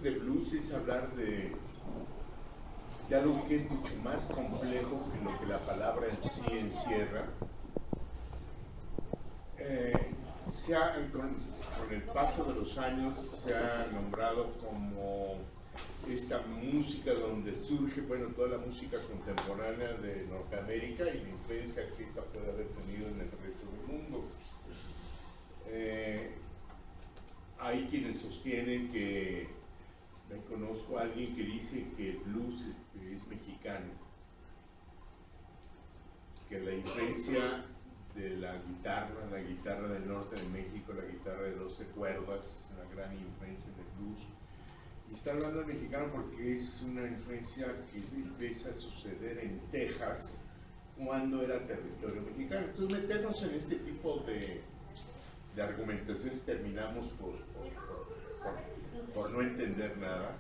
de blues es hablar de algo que es mucho más complejo que lo que la palabra en sí encierra. Con el paso de los años se ha nombrado como esta música donde surge, bueno, toda la música contemporánea de Norteamérica y la influencia que esta puede haber tenido en el resto del mundo. Hay quienes sostienen que, conozco a alguien que dice que el blues es mexicano, que la influencia de la guitarra del norte de México, la guitarra de 12 cuerdas, es una gran influencia en el blues. Y está hablando de mexicano porque es una influencia que empieza a suceder en Texas cuando era territorio mexicano. Entonces meternos en este tipo de argumentaciones terminamos por no entender nada.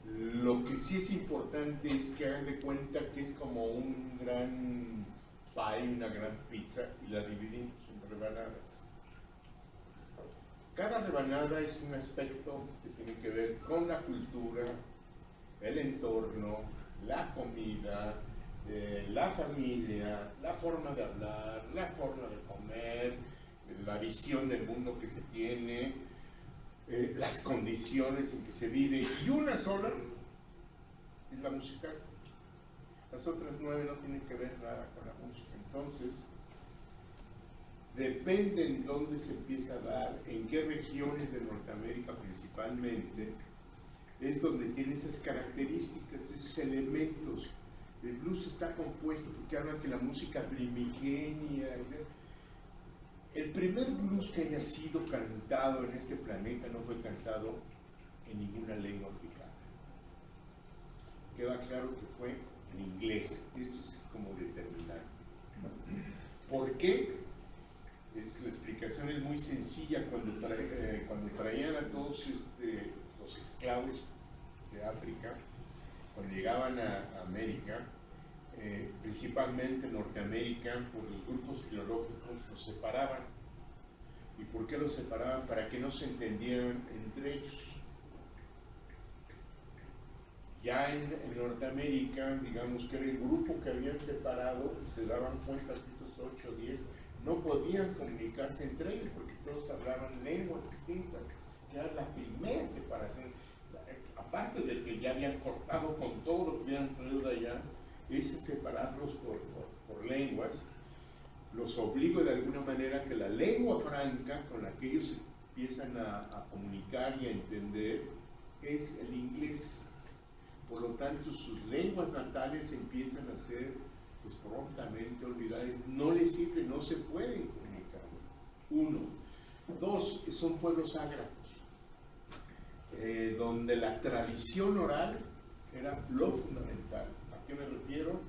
Lo que sí es importante es que hagan de cuenta que es como un gran pie, una gran pizza, y la dividimos en rebanadas. Cada rebanada es un aspecto que tiene que ver con la cultura, el entorno, la comida, la familia, la forma de hablar, la forma de comer, la visión del mundo que se tiene, las condiciones en que se vive, y una sola es la musical. Las otras 9 no tienen que ver nada con la música. Entonces, depende en dónde se empieza a dar, en qué regiones de Norteamérica principalmente, es donde tiene esas características, esos elementos. El blues está compuesto porque hablan que la música primigenia. El primer blues que haya sido cantado en este planeta no fue cantado en ninguna lengua africana. Queda claro que fue en inglés. Esto es como determinante. ¿Por qué? La explicación es muy sencilla. Cuando traían a todos los esclavos de África, cuando llegaban a América, principalmente Norteamérica, por los grupos filológicos los separaban. ¿Y por qué los separaban? Para que no se entendieran entre ellos. Ya en Norteamérica, digamos que era el grupo que habían separado, y se daban cuenta, estos 8 o 10, no podían comunicarse entre ellos porque todos hablaban lenguas distintas, que era la primera separación. Aparte de que ya habían cortado con todo lo que habían traído de allá, es separarlos por lenguas. Los obligo de alguna manera que la lengua franca con la que ellos empiezan a comunicar y a entender es el inglés. Por lo tanto, sus lenguas natales empiezan a ser pues prontamente olvidadas. No les sirve, no se pueden comunicar. 1. 2, son pueblos ágrafos, donde la tradición oral era lo fundamental. ¿A qué me refiero?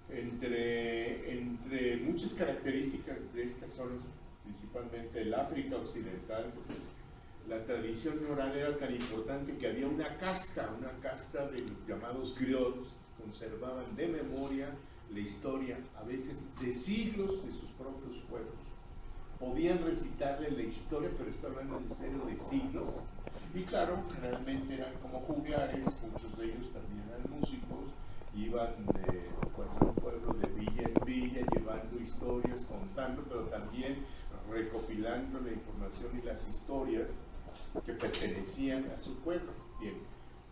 Entre muchas características de estas zonas, principalmente el África Occidental, la tradición oral era tan importante que había una casta de los llamados griots, conservaban de memoria la historia, a veces de siglos, de sus propios pueblos. Podían recitarle la historia, pero estoy hablando en serio de siglos. Y claro, generalmente eran como juglares, muchos de ellos también eran músicos, iban de pueblo en pueblo, de villa en villa, llevando historias, contando, pero también recopilando la información y las historias que pertenecían a su pueblo. Bien,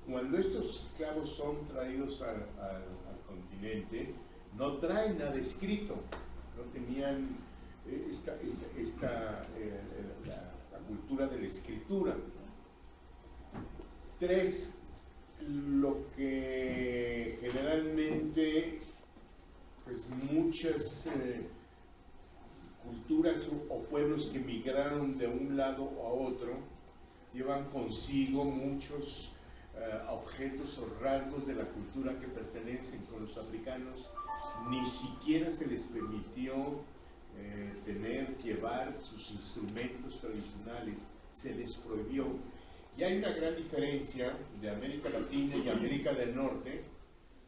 cuando estos esclavos son traídos al continente, no traen nada escrito, no tenían la cultura de la escritura. 3, lo que generalmente pues muchas culturas o pueblos que migraron de un lado a otro llevan consigo muchos objetos o rasgos de la cultura que pertenecen con los africanos. Ni siquiera se les permitió llevar sus instrumentos tradicionales, se les prohibió. Y hay una gran diferencia de América Latina y América del Norte,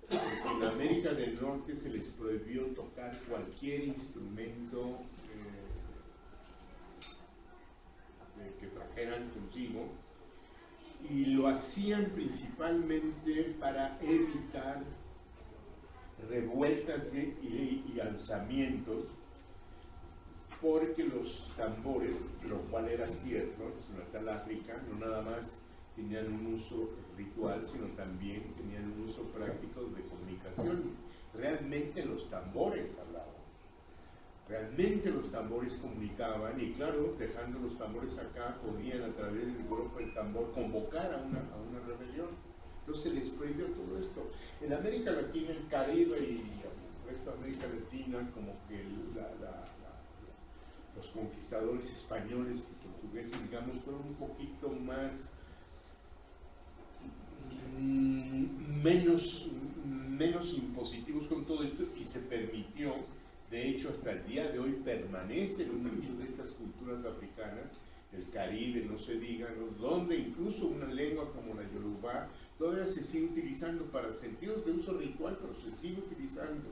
porque en América del Norte se les prohibió tocar cualquier instrumento que trajeran consigo, y lo hacían principalmente para evitar revueltas y alzamientos, porque los tambores, lo cual era cierto, en la tal África, no nada más tenían un uso ritual, sino también tenían un uso práctico de comunicación. Realmente los tambores hablaban, realmente los tambores comunicaban, y claro, dejando los tambores acá, podían a través del golpe del tambor convocar a una rebelión. Entonces se les prohibió todo esto. En América Latina, el Caribe y el resto de América Latina, como que los conquistadores españoles y portugueses, digamos, fueron un poquito más menos impositivos con todo esto, y se permitió. De hecho, hasta el día de hoy permanecen muchas de estas culturas africanas, el Caribe, no se diga, ¿no?, donde incluso una lengua como la Yoruba todavía se sigue utilizando para sentidos de uso ritual, pero se sigue utilizando.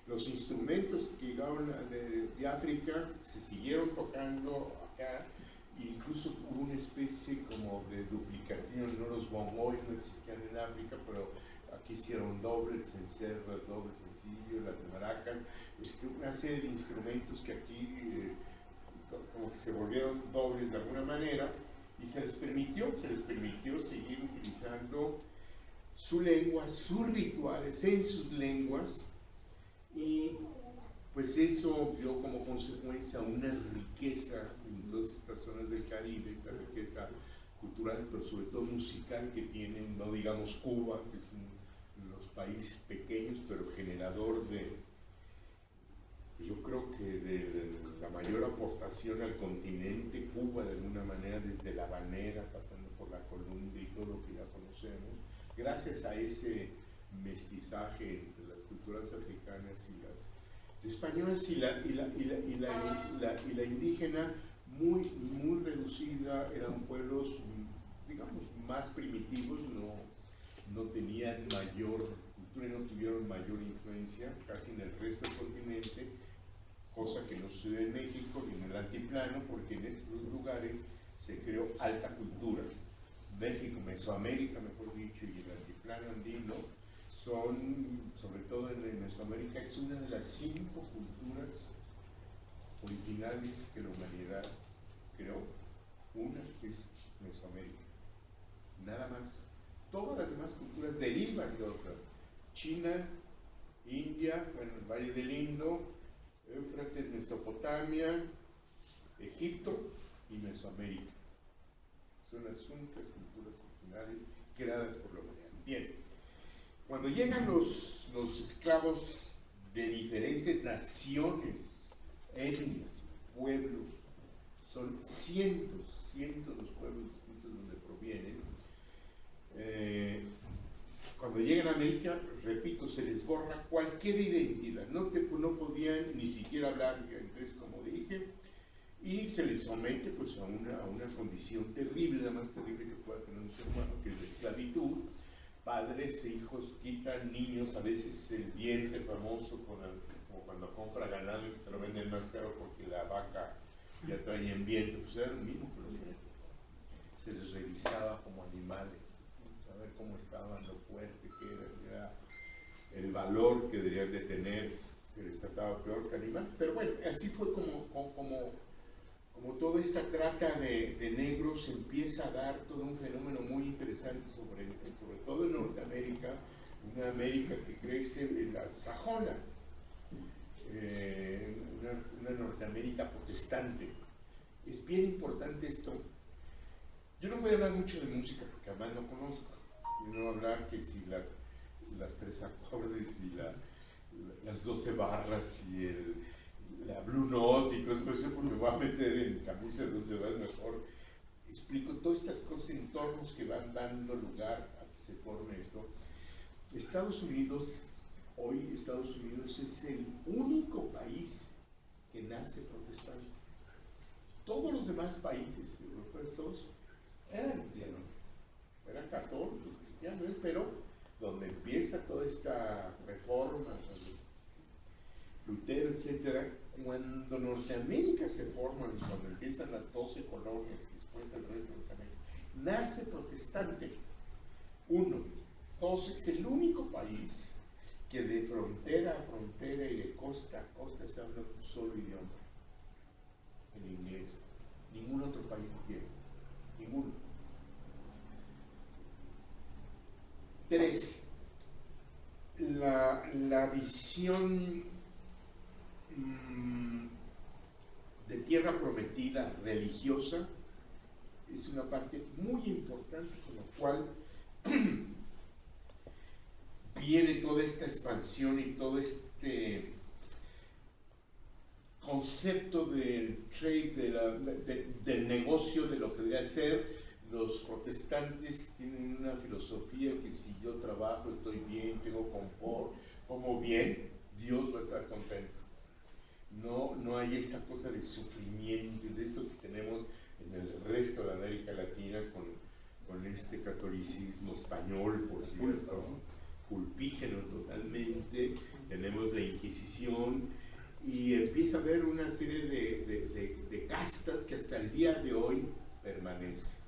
Los instrumentos que llegaron de África se siguieron tocando acá, e incluso hubo una especie como de duplicación, ¿no? Los bongos no existían en África, pero aquí hicieron doble, el cencerro, el doble sencillo, las maracas, una serie de instrumentos que aquí como que se volvieron dobles de alguna manera, y se les permitió seguir utilizando su lengua, sus rituales en sus lenguas, y pues eso dio como consecuencia una riqueza en todas estas zonas del Caribe, esta riqueza cultural, pero sobre todo musical que tienen, no digamos Cuba, que es uno de los países pequeños, pero generador de, yo creo que de la mayor aportación al continente. Cuba, de alguna manera, desde la Habanera, pasando por la Columbia y todo lo que ya conocemos, gracias a ese mestizaje entre las culturas africanas y las españolas y la indígena, muy reducida. Eran pueblos, digamos, más primitivos, no tenían mayor cultura y no tuvieron mayor influencia casi en el resto del continente, cosa que no sucede en México ni en el altiplano, porque en estos lugares se creó alta cultura. México, Mesoamérica, mejor dicho, y el altiplano andino son, sobre todo en Mesoamérica, es una de las 5 culturas originales que la humanidad creó. Una es Mesoamérica, nada más. Todas las demás culturas derivan de otras. China, India, bueno, el Valle del Indo, Éufrates, Mesopotamia, Egipto y Mesoamérica. Son las únicas culturas originales creadas por la humanidad. Bien, cuando llegan los esclavos de diferentes naciones, etnias, pueblos, son cientos los pueblos distintos donde provienen. Cuando llegan a América, repito, se les borra cualquier identidad, no podían ni siquiera hablar inglés, como dije, y se les somete pues a una condición terrible, la más terrible que pueda tener un ser humano, que es la esclavitud. Padres e hijos quitan niños, a veces el diente famoso, como cuando compra ganado y te lo venden más caro porque la vaca ya trae en viento, pues era lo mismo que los niños. Se les revisaba como animales, a ver cómo estaban, lo fuerte que era el valor que deberían de tener. Se les trataba peor que animales, pero bueno, así fue como toda esta trata de negros empieza a dar todo un fenómeno muy interesante, sobre todo en Norteamérica, una América que crece en la sajona, una Norteamérica protestante. Es bien importante esto. Yo no voy a hablar mucho de música porque además no conozco. Yo no voy a hablar que si las 3 acordes y las 12 barras y la Blue Note y cosas así, porque me voy a meter en camisa de 12 barras mejor. Explico todas estas cosas, entornos que van dando lugar a que se forme esto. Estados Unidos es el único país que nace protestante. Todos los demás países europeos, todos eran cristianos, eran católicos, cristianos, pero donde empieza toda esta reforma, Lutero, etcétera, cuando Norteamérica se forma, cuando empiezan las 12 colonias y después el resto de Norteamérica, nace protestante. Uno. Dos, es el único país que de frontera a frontera y de costa a costa se habla un solo idioma, el inglés. Ningún otro país lo tiene, ninguno. 3. La visión de tierra prometida religiosa es una parte muy importante, con lo cual viene toda esta expansión y todo este concepto del trade, del negocio, de lo que debería ser. Los protestantes tienen una filosofía que si yo trabajo, estoy bien, tengo confort, como bien, Dios va a estar contento. No hay esta cosa de sufrimiento, de esto que tenemos en el resto de América Latina con este catolicismo español, por cierto, culpígeno totalmente. Tenemos la Inquisición y empieza a haber una serie de castas que hasta el día de hoy permanecen.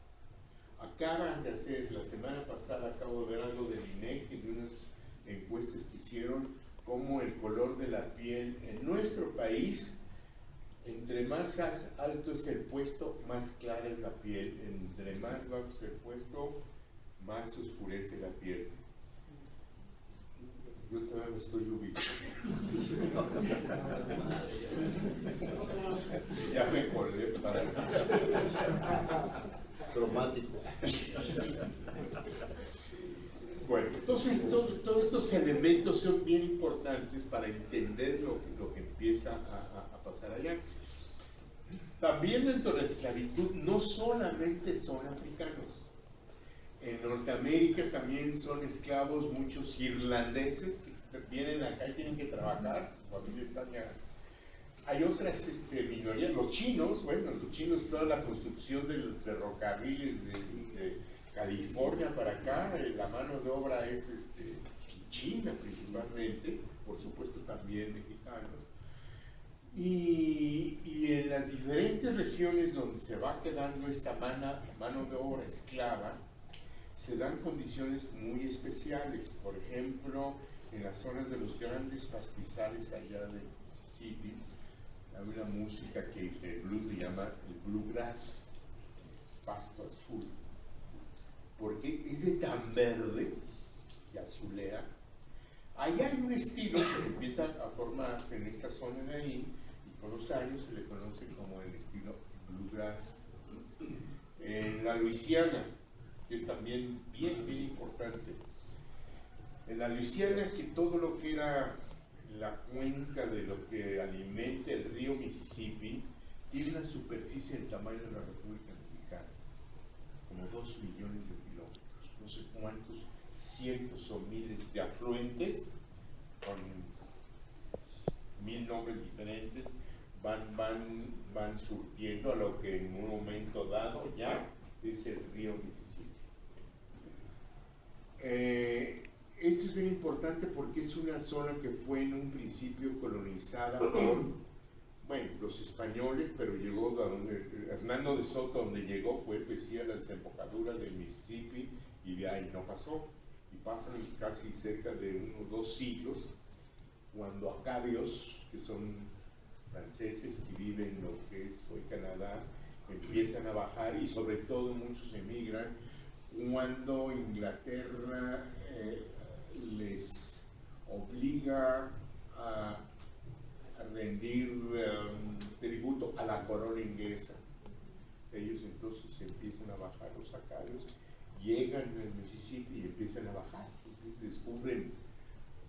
Acaban de hacer, la semana pasada acabo de ver algo del INEGI, de unas encuestas que hicieron, como el color de la piel en nuestro país, entre más alto es el puesto, más clara es la piel, entre más bajo es el puesto, más se oscurece la piel. Yo todavía me estoy ubicando. Ya me colé para cromático. Bueno, entonces todos estos elementos son bien importantes para entender lo que empieza a pasar allá. También dentro de la esclavitud no solamente son africanos. En Norteamérica también son esclavos muchos irlandeses que vienen acá y tienen que trabajar, familia están ya. Hay otras minorías, los chinos, toda la construcción del ferrocarril de California para acá, la mano de obra es china principalmente, por supuesto también mexicanos. Y en las diferentes regiones donde se va quedando esta mano de obra esclava, se dan condiciones muy especiales. Por ejemplo, en las zonas de los grandes pastizales allá de Mississippi, hay una música que el blues le llama el bluegrass, pasto azul, porque es de tan verde y azulea. Ahí hay un estilo que se empieza a formar en esta zona de ahí, y con los años se le conoce como el estilo bluegrass. En la Luisiana, que es también bien importante, en la Luisiana, que todo lo que era la cuenca de lo que alimenta el río Mississippi tiene una superficie del tamaño de la República Mexicana, como 2 millones de kilómetros, no sé cuántos cientos o miles de afluentes con 1000 nombres diferentes van surtiendo a lo que en un momento dado ya es el río Mississippi. Esto es bien importante porque es una zona que fue en un principio colonizada por, los españoles, pero llegó Hernando de Soto, donde llegó, fue pues a la desembocadura del Mississippi y de ahí no pasó. Y pasan casi cerca de unos 2 siglos, cuando acadios, que son franceses que viven en lo que es hoy Canadá, empiezan a bajar y sobre todo muchos emigran cuando Inglaterra les obliga a rendir tributo a la corona inglesa. Ellos entonces empiezan a bajar, los acadios, llegan al Mississippi y empiezan a bajar, entonces descubren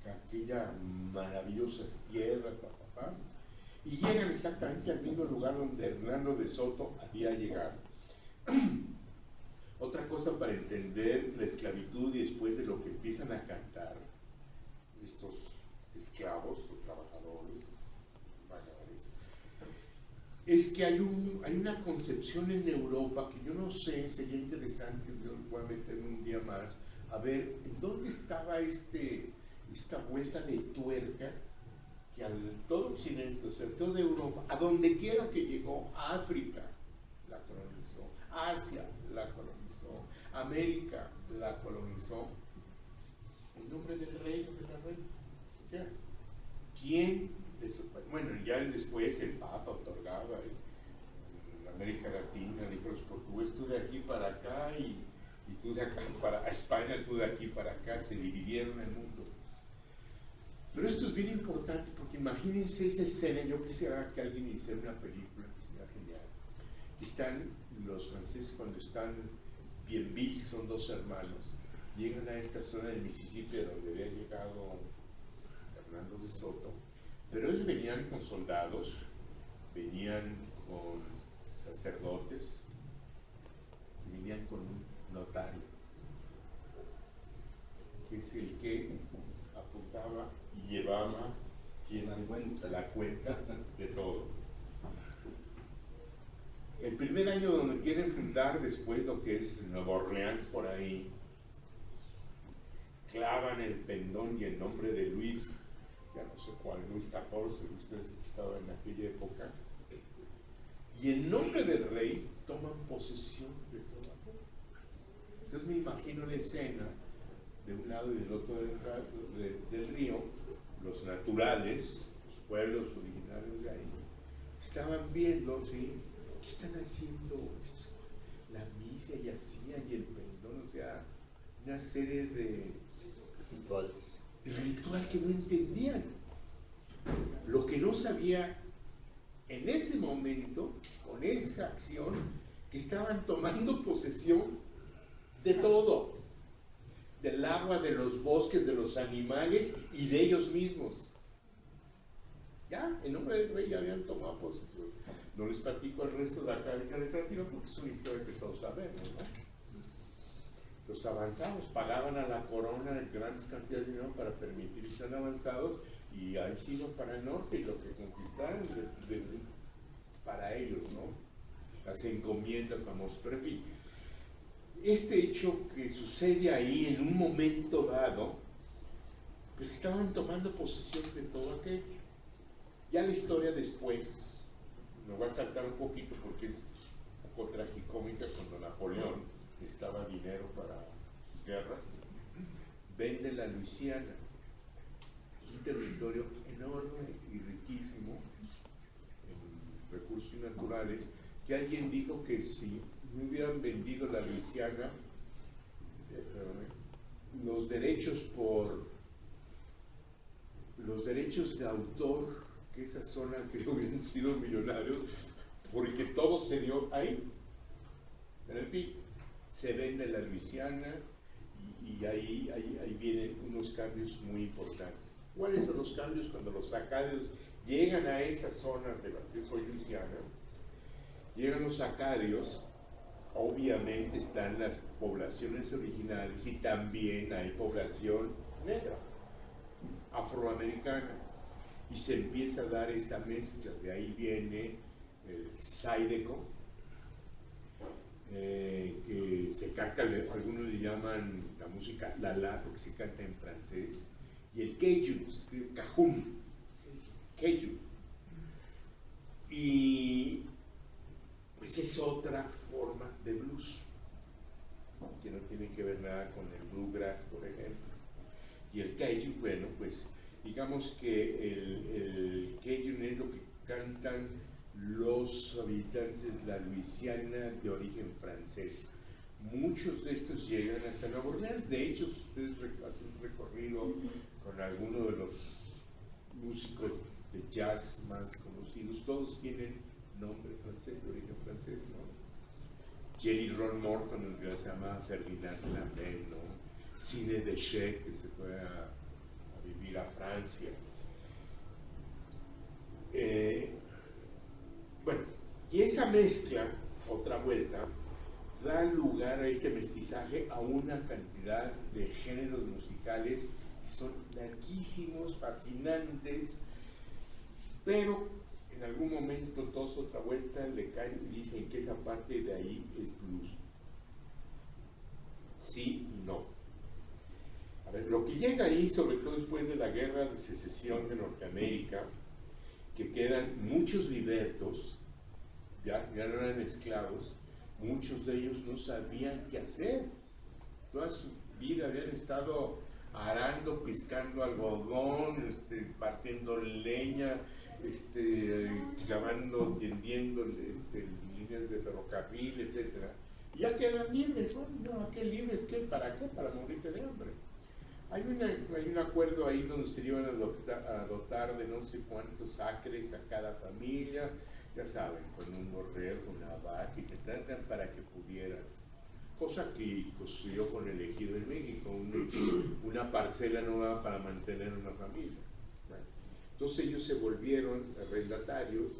aquellas maravillosas tierras, y llegan exactamente al mismo lugar donde Hernando de Soto había llegado. Otra cosa para entender la esclavitud y después de lo que empiezan a cantar estos esclavos o trabajadores, es que hay una concepción en Europa que yo no sé, sería interesante, yo lo voy a meter un día más, a ver en dónde estaba esta vuelta de tuerca que al todo Occidente, o sea, toda Europa, a donde quiera que llegó, a África la colonizó, Asia la colonizó, América la colonizó, en nombre del rey o de la reina. O sea, ¿quién? Bueno, ya después el Papa otorgaba en América Latina libros portugués, tú de aquí para acá y tú de acá para España, tú de aquí para acá, se dividieron el mundo. Pero esto es bien importante porque imagínense esa escena, yo quisiera que alguien hiciera una película, que sería genial, que están los franceses cuando están Bienville, que son dos hermanos, llegan a esta zona del Mississippi donde había llegado Hernando de Soto, pero ellos venían con soldados, venían con sacerdotes, venían con un notario, que es el que apuntaba y llevaba la cuenta de todo. El primer año donde quieren fundar después lo que es Nueva Orleans por ahí, clavan el pendón y el nombre de Luis, ya no sé cuál, Luis XIV, ustedes que estaban en aquella época, y en nombre del rey toman posesión de toda la. Entonces me imagino la escena de un lado y del otro del río, los naturales, los pueblos originarios de ahí, estaban viendo, ¿sí? ¿Qué están haciendo? La misa y hacían y el pendón, o sea, una serie de ritual que no entendían. Lo que no sabía en ese momento, con esa acción, que estaban tomando posesión de todo, del agua, de los bosques, de los animales y de ellos mismos. Ya, en nombre del rey ya habían tomado posesión. No les platico el resto de la cadena de Tratino porque es una historia que todos sabemos, ¿no? Los avanzados pagaban a la corona grandes cantidades de dinero para permitir que sean avanzados y ahí se iban para el norte y lo que conquistaron para ellos, ¿no? Las encomiendas famosas, pero en fin, este hecho que sucede ahí en un momento dado, pues estaban tomando posesión de todo aquello. Ya la historia después, me voy a saltar un poquito porque es un poco tragicómica, cuando Napoleón necesitaba dinero para sus guerras, vende la Luisiana, un territorio enorme y riquísimo en recursos naturales, que alguien dijo que si no hubieran vendido la Luisiana, los derechos de autor, que esa zona que hubieran sido millonarios, porque todo se dio ahí. Pero en fin, se vende la Luisiana y ahí vienen unos cambios muy importantes. ¿Cuáles son los cambios cuando los acadios llegan a esas zonas de la que es hoy Luisiana? Llegan los acadios, obviamente están las poblaciones originales y también hay población negra, afroamericana, y se empieza a dar esta mezcla. De ahí viene el Zydeco, que se canta, algunos le llaman la música lala porque se canta en francés, y el Cajun, se escribe Cajun, Cajun, y pues es otra forma de blues que no tiene que ver nada con el bluegrass, por ejemplo. Y el Cajun, bueno, pues digamos que el Cajun es lo que cantan los habitantes de la Luisiana de origen francés. Muchos de estos llegan hasta Nueva Orleans. De hecho, si ustedes hacen un recorrido con alguno de los músicos de jazz más conocidos, todos tienen nombre francés, de origen francés, ¿no? Jerry Ron Morton, en realidad se llama Ferdinand Lambert, ¿no? Cine de Che, que se fue a vivir a Francia. Bueno, y esa mezcla, otra vuelta, da lugar a este mestizaje a una cantidad de géneros musicales que son larguísimos, fascinantes, pero en algún momento todos otra vuelta le caen y dicen que esa parte de ahí es blues. Sí y no. A ver, lo que llega ahí, sobre todo después de la guerra de secesión de Norteamérica, que quedan muchos libertos, ya no eran esclavos, muchos de ellos no sabían qué hacer. Toda su vida habían estado arando, piscando algodón, partiendo leña, clavando, tendiendo líneas de ferrocarril, etcétera. Y ya quedan libres. Bueno, ¿a qué libres? ¿Qué? ¿Para qué? Para morirte de hambre. Hay un acuerdo ahí donde se iban a dotar de no sé cuántos acres a cada familia, ya saben, con un borrego, una vaca, y que tratan para que pudieran. Cosa que construyó con el ejido en México, una parcela no daba para mantener una familia. Bueno, entonces ellos se volvieron arrendatarios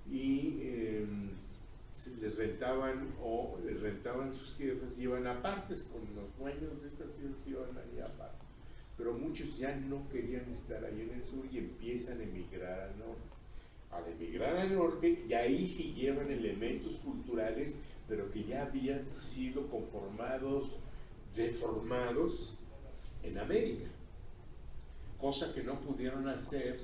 y les rentaban sus tierras, iban a partes con los dueños de estas tierras, iban ahí a partes. Pero muchos ya no querían estar ahí en el sur y empiezan a emigrar al norte. Al emigrar al norte, y ahí sí llevan elementos culturales, pero que ya habían sido conformados, deformados en América. Cosa que no pudieron hacer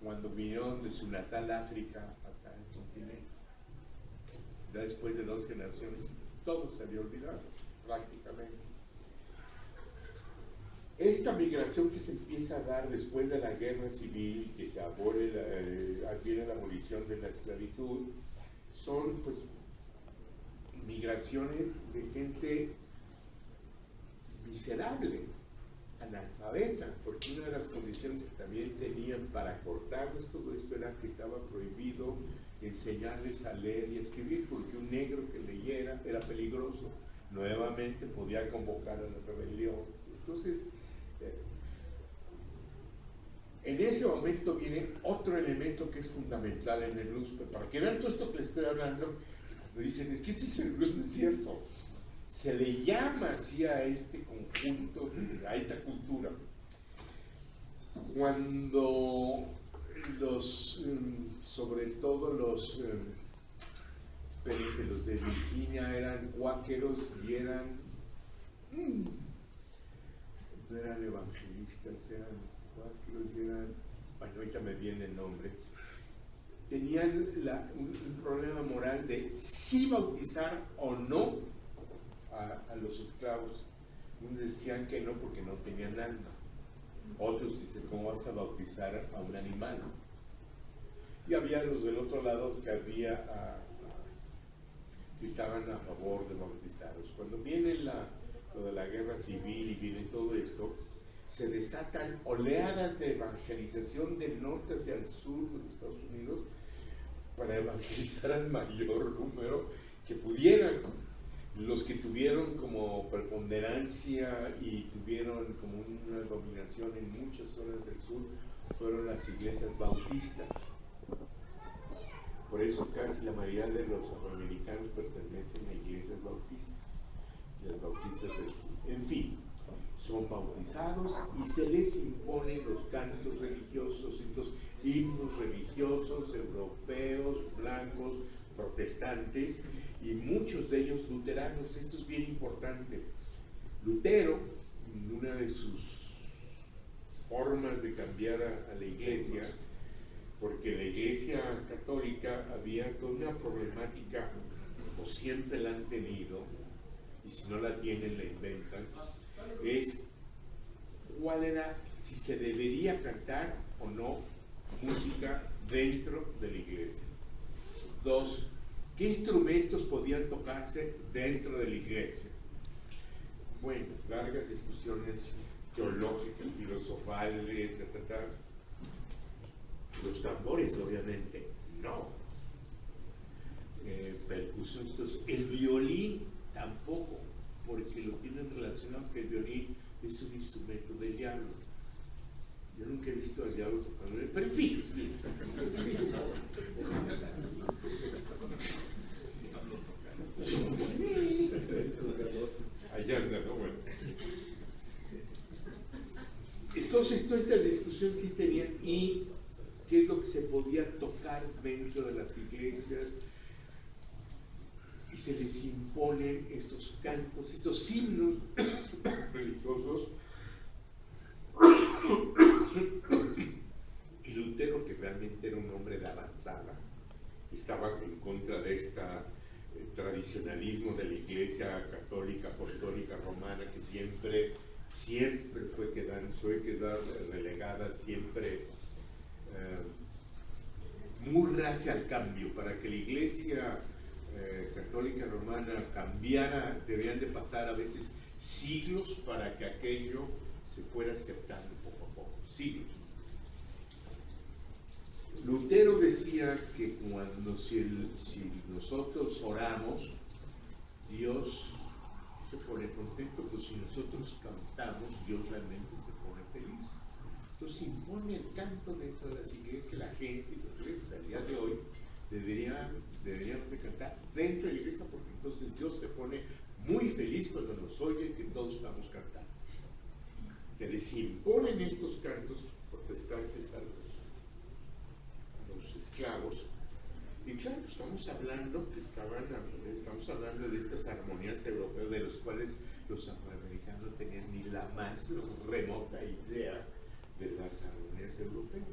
cuando vinieron de su natal África acá en el continente. Ya después de 2 generaciones, todo se había olvidado, prácticamente. Esta migración que se empieza a dar después de la guerra civil, que se viene la abolición de la esclavitud, son pues migraciones de gente miserable, analfabeta, porque una de las condiciones que también tenían para cortarles todo esto era que estaba prohibido enseñarles a leer y a escribir, porque un negro que leyera era peligroso, nuevamente podía convocar a la rebelión. Entonces, en ese momento viene otro elemento que es fundamental en el USP. Para que vean todo esto que les estoy hablando, me dicen, es que no es cierto. Se le llama así a este conjunto, a esta cultura. Cuando sobre todo los de Virginia eran cuáqueros y eran no eran evangelistas, eran cuáqueros, bueno, ahorita me viene el nombre, tenían un problema moral de si bautizar o no a los esclavos. Unos decían que no porque no tenían alma, otros dicen, ¿cómo vas a bautizar a un animal? Y había los del otro lado que estaban a favor de bautizarlos. Cuando viene lo de la guerra civil y viene todo esto, se desatan oleadas de evangelización del norte hacia el sur de los Estados Unidos para evangelizar al mayor número que pudieran. Los que tuvieron como preponderancia y tuvieron como una dominación en muchas zonas del sur fueron las iglesias bautistas. Por eso casi la mayoría de los afroamericanos pertenecen a iglesias bautistas, las bautistas del sur. En fin, son bautizados y se les imponen los cantos religiosos, estos himnos religiosos europeos, blancos, protestantes, y muchos de ellos luteranos. Esto es bien importante. Lutero, una de sus formas de cambiar a la iglesia, porque la iglesia católica había toda una problemática, o siempre la han tenido, y si no la tienen la inventan, es cuál era, si se debería cantar o no música dentro de la iglesia. 2, ¿qué instrumentos podían tocarse dentro de la iglesia? Bueno, largas discusiones teológicas, filosofales, Los tambores, obviamente, no. Percusiones, el violín tampoco, porque lo tienen relacionado que el violín es un instrumento del diablo. Yo nunca he visto al diablo tocando, pero en fin. Allá anda, ¿no? Bueno. Entonces, todas estas discusiones que tenían y qué es lo que se podía tocar dentro de las iglesias, y se les imponen estos cantos, estos himnos religiosos. Y Lutero, que realmente era un hombre de avanzada, estaba en contra de esta tradicionalismo de la Iglesia Católica Apostólica Romana, que siempre fue quedar relegada, siempre muy reacia al cambio. Para que la Iglesia Católica Romana cambiara, debían de pasar a veces siglos para que aquello se fuera aceptando poco a poco, siglos. Lutero decía que si nosotros oramos, Dios se pone contento, pues si nosotros cantamos, Dios realmente se pone feliz. Entonces impone el canto dentro de las iglesias, que la gente, el día de hoy, deberíamos de cantar dentro de la iglesia, porque entonces Dios se pone muy feliz cuando nos oye que todos estamos cantando. Se les imponen estos cantos protestantes a los esclavos, y claro, estamos hablando de estas armonías europeas de las cuales los afroamericanos no tenían ni la más remota idea de las armonías europeas.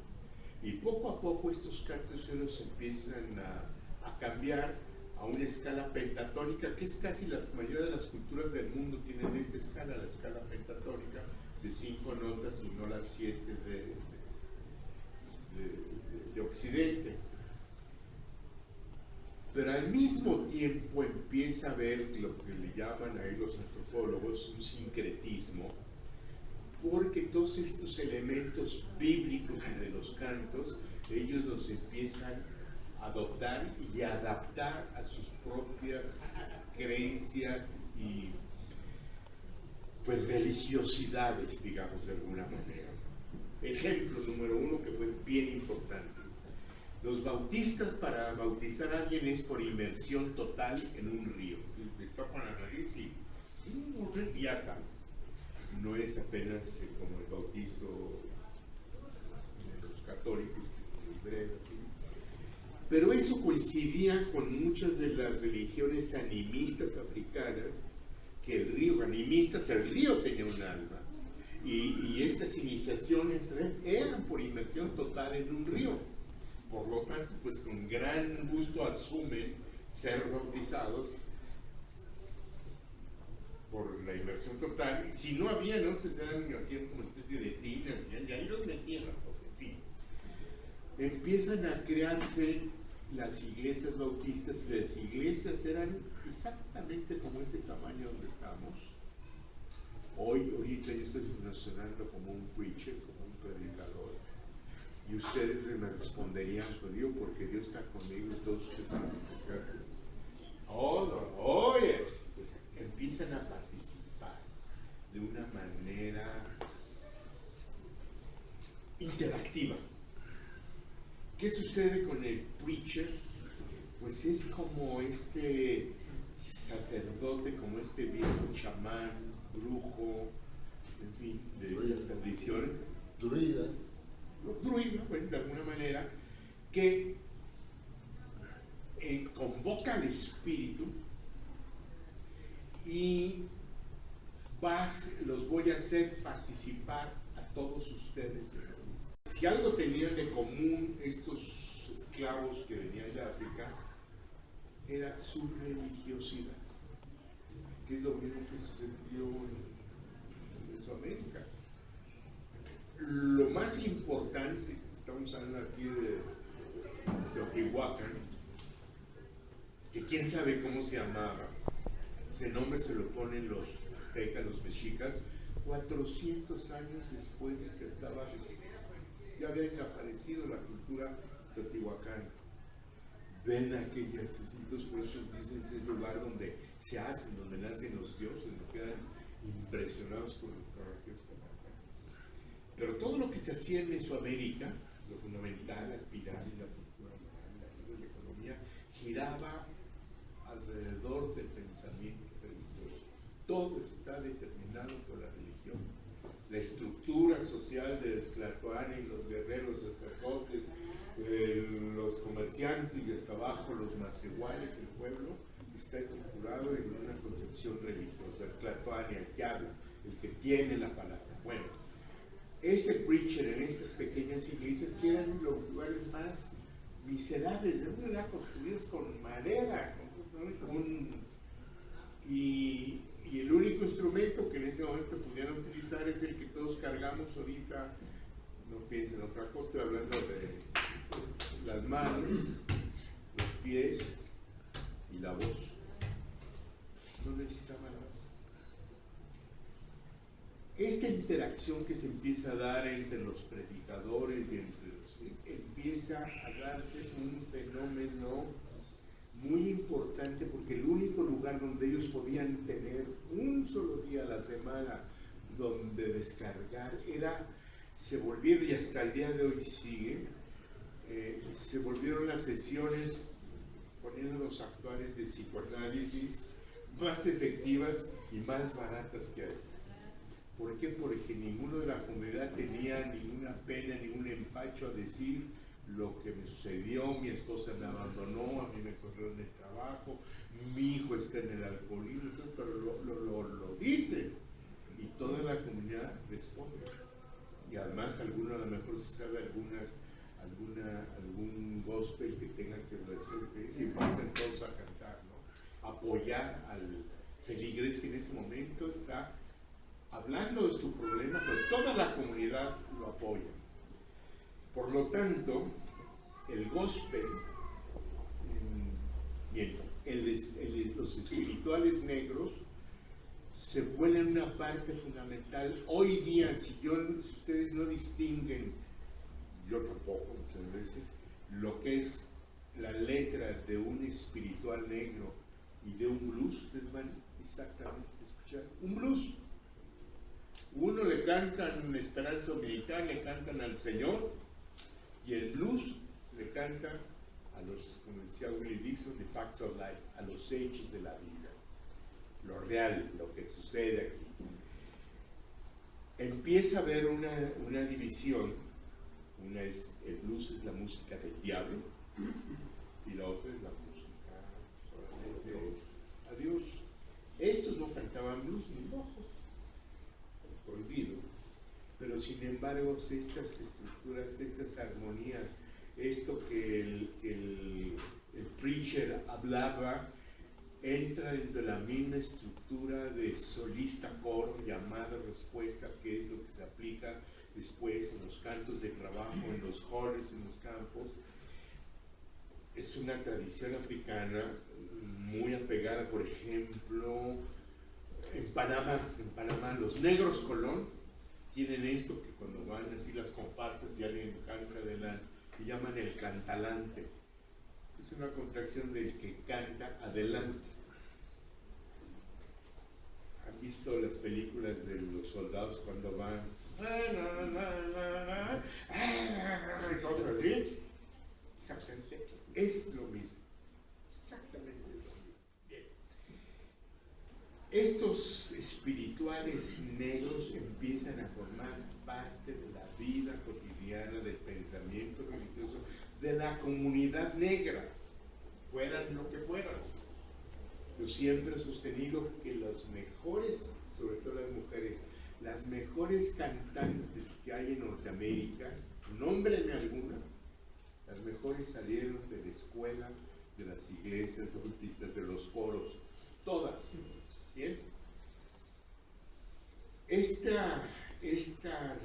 Y poco a poco estos cantos se empiezan a cambiar a una escala pentatónica, que es casi la mayoría de las culturas del mundo tienen esta escala, la escala pentatónica de 5 notas y no las 7 de Occidente. Pero al mismo tiempo empieza a haber lo que le llaman ahí los antropólogos un sincretismo, porque todos estos elementos bíblicos de los cantos, ellos los empiezan a adoptar y adaptar a sus propias creencias y pues religiosidades, digamos, de alguna manera. Ejemplo número 1 que fue bien importante. Los bautistas, para bautizar a alguien es por inmersión total en un río. Le tocan la nariz y ya sabes. No es apenas como el bautizo de los católicos, así. Pero eso coincidía con muchas de las religiones animistas africanas, que el río tenía un alma. Y estas iniciaciones eran por inmersión total en un río. Por lo tanto, pues con gran gusto asumen ser bautizados por la inmersión total. Si no había, no se estaban haciendo como especie de tinas, y ahí los metían, en fin. Empiezan a crearse las iglesias bautistas, y las iglesias eran exactamente como ese tamaño donde estamos. Ahorita yo estoy funcionando como un preacher, como un predicador. Y ustedes me responderían, pues digo, porque Dios está conmigo y todos ustedes saben. Pues empiezan a participar de una manera interactiva. ¿Qué sucede con el preacher? Pues es como este sacerdote, como este viejo chamán, brujo, en fin, de estas tradiciones. Druida, pues, de alguna manera, que convoca al espíritu y los voy a hacer participar a todos ustedes. Si algo tenían de común estos esclavos que venían de África, era su religiosidad, que es lo mismo que sucedió en Mesoamérica. Lo más importante, estamos hablando aquí de Teotihuacán, que quién sabe cómo se llamaba, ese nombre se lo ponen los aztecas, los mexicas, 400 años después de que ya había desaparecido la cultura teotihuacana. Ven aquellos sitios, por eso dicen es el lugar donde se hacen, donde nacen los dioses, no quedan impresionados con aquellos teotihuacanos. Pero todo lo que se hacía en Mesoamérica, lo fundamental, las pirámides, la cultura, la economía, giraba alrededor del pensamiento religioso. Todo está determinado por la religión. La estructura social del Tlatoani, los guerreros, los sacerdotes, los comerciantes y hasta abajo los macehuales, el pueblo, está estructurado en una concepción religiosa. El Tlatoani, el que habla, el que tiene la palabra. Bueno, ese preacher en estas pequeñas iglesias, que eran los lugares más miserables, de una edad construidas con madera, ¿no? Y el único instrumento que en ese momento pudieran utilizar es el que todos cargamos ahorita. No piensen en otra cosa, estoy hablando de las manos, los pies y la voz. No necesitaban más. Esta interacción que se empieza a dar entre los predicadores y entre empieza a darse un fenómeno muy importante, porque el único lugar donde ellos podían tener un solo día a la semana donde descargar se volvieron, y hasta el día de hoy sigue, se volvieron las sesiones, poniendo los actuales de psicoanálisis, más efectivas y más baratas que hay. ¿Por qué? Porque ninguno de la comunidad tenía ninguna pena, ningún empacho a decir lo que me sucedió, mi esposa me abandonó, a mí me corrieron del trabajo, mi hijo está en el alcoholismo, pero lo dicen y toda la comunidad responde. Y además alguno a lo mejor se sabe algún gospel que tenga que decir, y empiezan todos a cantar, ¿no? Apoyar al feligres que en ese momento está hablando de su problema, pero toda la comunidad lo apoya. Por lo tanto, el gospel y los espirituales negros se vuelven una parte fundamental. Hoy día, si ustedes no distinguen, yo tampoco muchas veces, lo que es la letra de un espiritual negro y de un blues, ustedes van exactamente a escuchar un blues. Uno le cantan Esperanza Dominical, le cantan al Señor, y el blues le canta a los, como decía Willie Dixon, the facts of life, a los hechos de la vida, lo real, lo que sucede aquí. Empieza a haber una división. Una es, el blues es la música del diablo, y la otra es la música solamente a Dios. Estos no cantaban blues ni locos, prohibido, pero sin embargo estas estructuras, estas armonías, esto que el preacher hablaba, entra dentro de la misma estructura de solista coro, llamada respuesta, que es lo que se aplica después en los cantos de trabajo, en los halls, en los campos. Es una tradición africana muy apegada, por ejemplo, en Panamá, los negros Colón tienen esto que cuando van así las comparsas y alguien canta adelante, que llaman el cantalante. Es una contracción del que canta adelante. ¿Han visto las películas de los soldados cuando van y cosas así? Exactamente, es lo mismo. Exactamente lo mismo. Bien. Estos espirituales negros empiezan a formar parte de la vida cotidiana, del pensamiento religioso, de la comunidad negra, fueran lo que fueran. Yo siempre he sostenido que las mejores, sobre todo las mujeres, las mejores cantantes que hay en Norteamérica, nómbrenme alguna, las mejores salieron de la escuela, de las iglesias bautistas, de los coros, todas. ¿Bien? Esta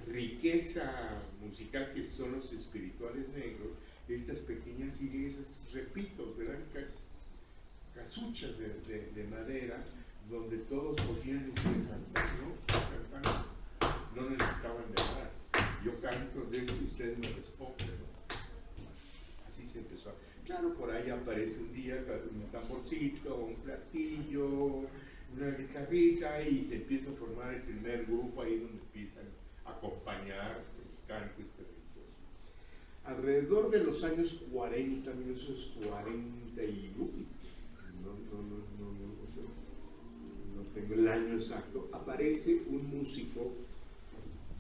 riqueza musical que son los espirituales negros, estas pequeñas iglesias, repito, eran casuchas de madera, donde todos podían cantar, ¿no? No necesitaban de más. Yo canto de eso y ustedes me responden, ¿no? Así se empezó. Claro, por ahí aparece un día un tamborcito, un platillo, una guitarrita, y se empieza a formar el primer grupo ahí donde empiezan a acompañar el canto religioso. Alrededor de los años 40, 1941, no tengo el año exacto, aparece un músico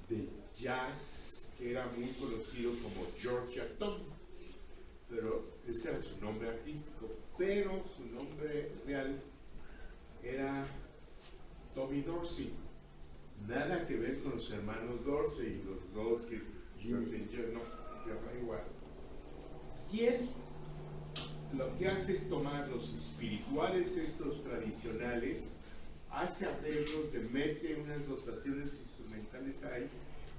de jazz que era muy conocido como Georgia Tom, pero ese era su nombre artístico, pero su nombre real era Tommy Dorsey. Nada que ver con los hermanos Dorsey, los dos que no, igual. Y él lo que hace es tomar los espirituales, estos tradicionales, hace arreglos, le mete unas dotaciones instrumentales ahí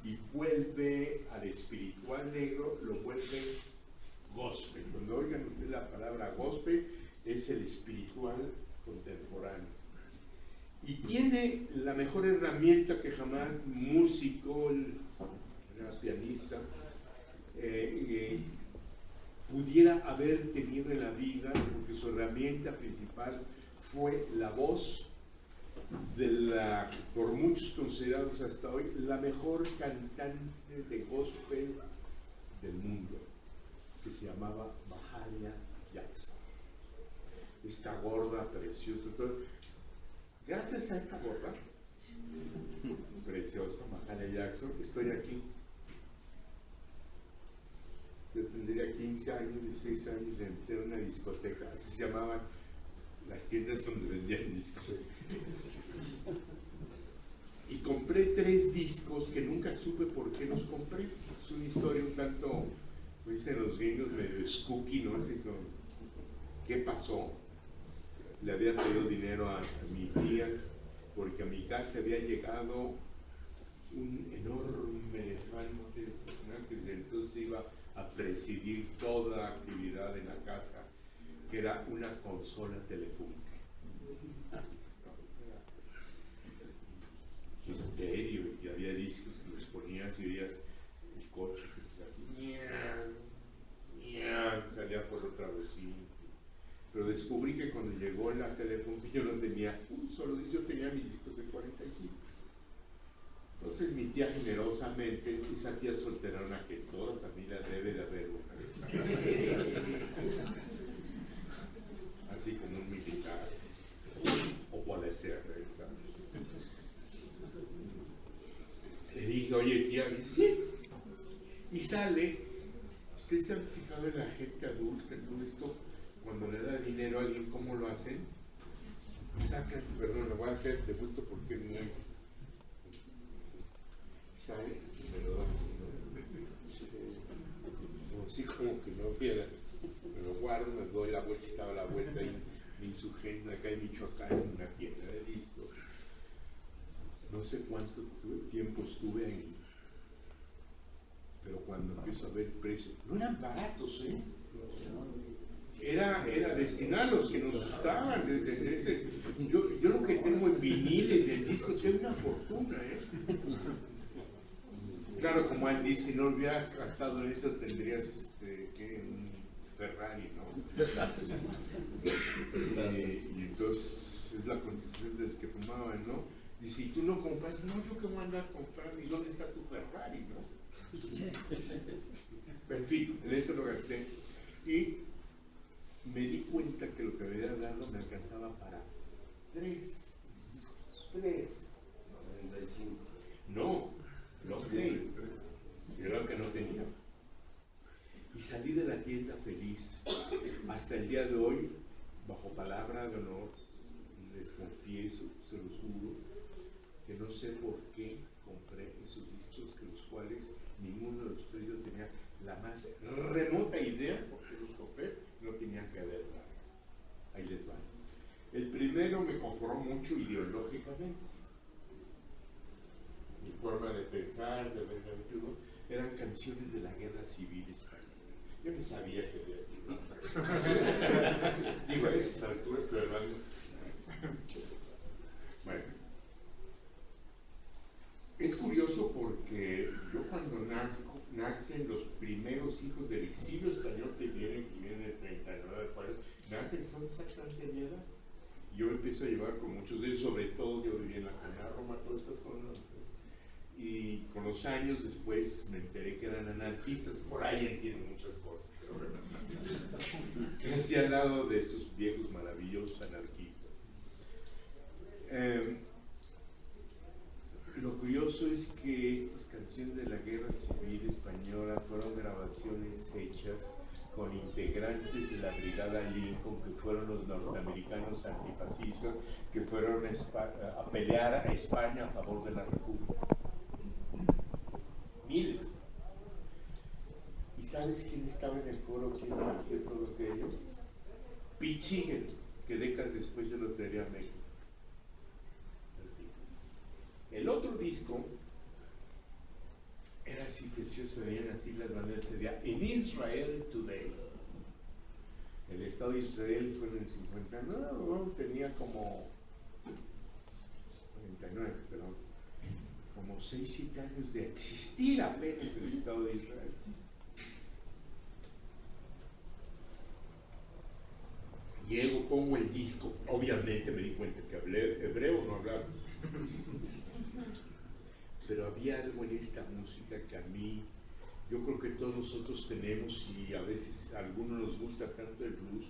y vuelve al espiritual negro, lo vuelve gospel. Cuando oigan ustedes la palabra gospel, es el espiritual contemporáneo. Y tiene la mejor herramienta que jamás músico, era pianista, pudiera haber tenido en la vida, porque su herramienta principal fue la voz de la, por muchos considerados hasta hoy, la mejor cantante de gospel del mundo, que se llamaba Mahalia Jackson. Esta gorda, preciosa, todo. Gracias a esta gorda preciosa, Mahalia Jackson, estoy aquí. Yo tendría 15 años, 16 años, entré en una discoteca, así se llamaban las tiendas donde vendían discos. Y compré 3 discos que nunca supe por qué los compré. Es una historia un tanto, como dicen los gringos, medio spooky, ¿no? Así como, ¿qué pasó? Le había pedido dinero a mi tía porque a mi casa había llegado un enorme elefante que desde entonces iba a presidir toda actividad en la casa, que era una consola telefónica. Que estéreo, y había discos que los ponías y veías el coche que salía por otra bocina. Pero descubrí que cuando llegó la telefónica yo no tenía un solo disco, yo tenía mis discos de 45. Entonces mi tía generosamente, esa tía solterona que toda familia debe de haber una, así como un militar, o puede ser, ¿sabes? Le dije, oye tía, y dice, sí, y sale. ¿Ustedes se han fijado en la gente adulta, en todo esto? Cuando le da dinero a alguien, ¿cómo lo hacen? Sacan, perdón, lo voy a hacer de gusto porque es muy... Sale, me lo da así, ¿no? Como si como que no viera. Me lo guardo, me doy la vuelta, estaba a la vuelta y me insurgendo acá en Michoacán, en una tienda de discos. No sé cuánto tiempo estuve ahí, pero cuando empiezo a ver el precio, no eran baratos, ¿eh? Era destinado a los que nos gustaban. Desde ese, yo lo que tengo en viniles, en discos, es una fortuna, ¿eh? Claro, como él dice, si no hubieras gastado en eso, tendrías un Ferrari, ¿no? Y entonces es la contestación del que fumaban, ¿no? Y si tú no compras, no, yo que voy a andar comprando, ¿y dónde está tu Ferrari, no? En fin, en eso lo gasté. Y me di cuenta que lo que había dado me alcanzaba para 3. No, lo creí. Era lo que no tenía. Y salí de la tienda feliz. Hasta el día de hoy, bajo palabra de honor, les confieso, se los juro, que no sé por qué compré esos discos, que los cuales ninguno de los 3 yo tenía la más remota idea, porque los compré, no tenían que ver nada. Ahí les va. El primero me conformó mucho ideológicamente. Mi forma de pensar, de ver el todo, eran canciones de la Guerra Civil Española. Yo ni sabía que había. Digo, a esas alturas estoy hablando. Bueno. Es curioso porque yo cuando nacen los primeros hijos del exilio español que vienen en el 39, nacen, son exactamente de mi edad. Yo me empiezo a llevar con muchos de ellos, sobre todo yo vivía en la Colonia Roma, toda esta zona. Y con los años después me enteré que eran anarquistas, por ahí entiendo muchas cosas, pero bueno, así al lado de esos viejos maravillosos anarquistas. Lo curioso es que estas canciones de la Guerra Civil Española fueron grabaciones hechas con integrantes de la Brigada Lincoln, que fueron los norteamericanos antifascistas, que fueron a pelear a España a favor de la República. Miles. ¿Y sabes quién estaba en el coro? ¿Quién dirigió todo aquello? Pete Seeger, que décadas después se lo traería a México. El otro disco era así precioso, se veían así las banderas, sería In Israel Today. El Estado de Israel fue en el 59, tenía como 49, perdón, como 6-7 años de existir apenas el Estado de Israel. Llego, pongo el disco, obviamente me di cuenta que hablé hebreo, no hablaba. Pero había algo en esta música que a mí, yo creo que todos nosotros tenemos, y a veces a algunos nos gusta tanto el blues,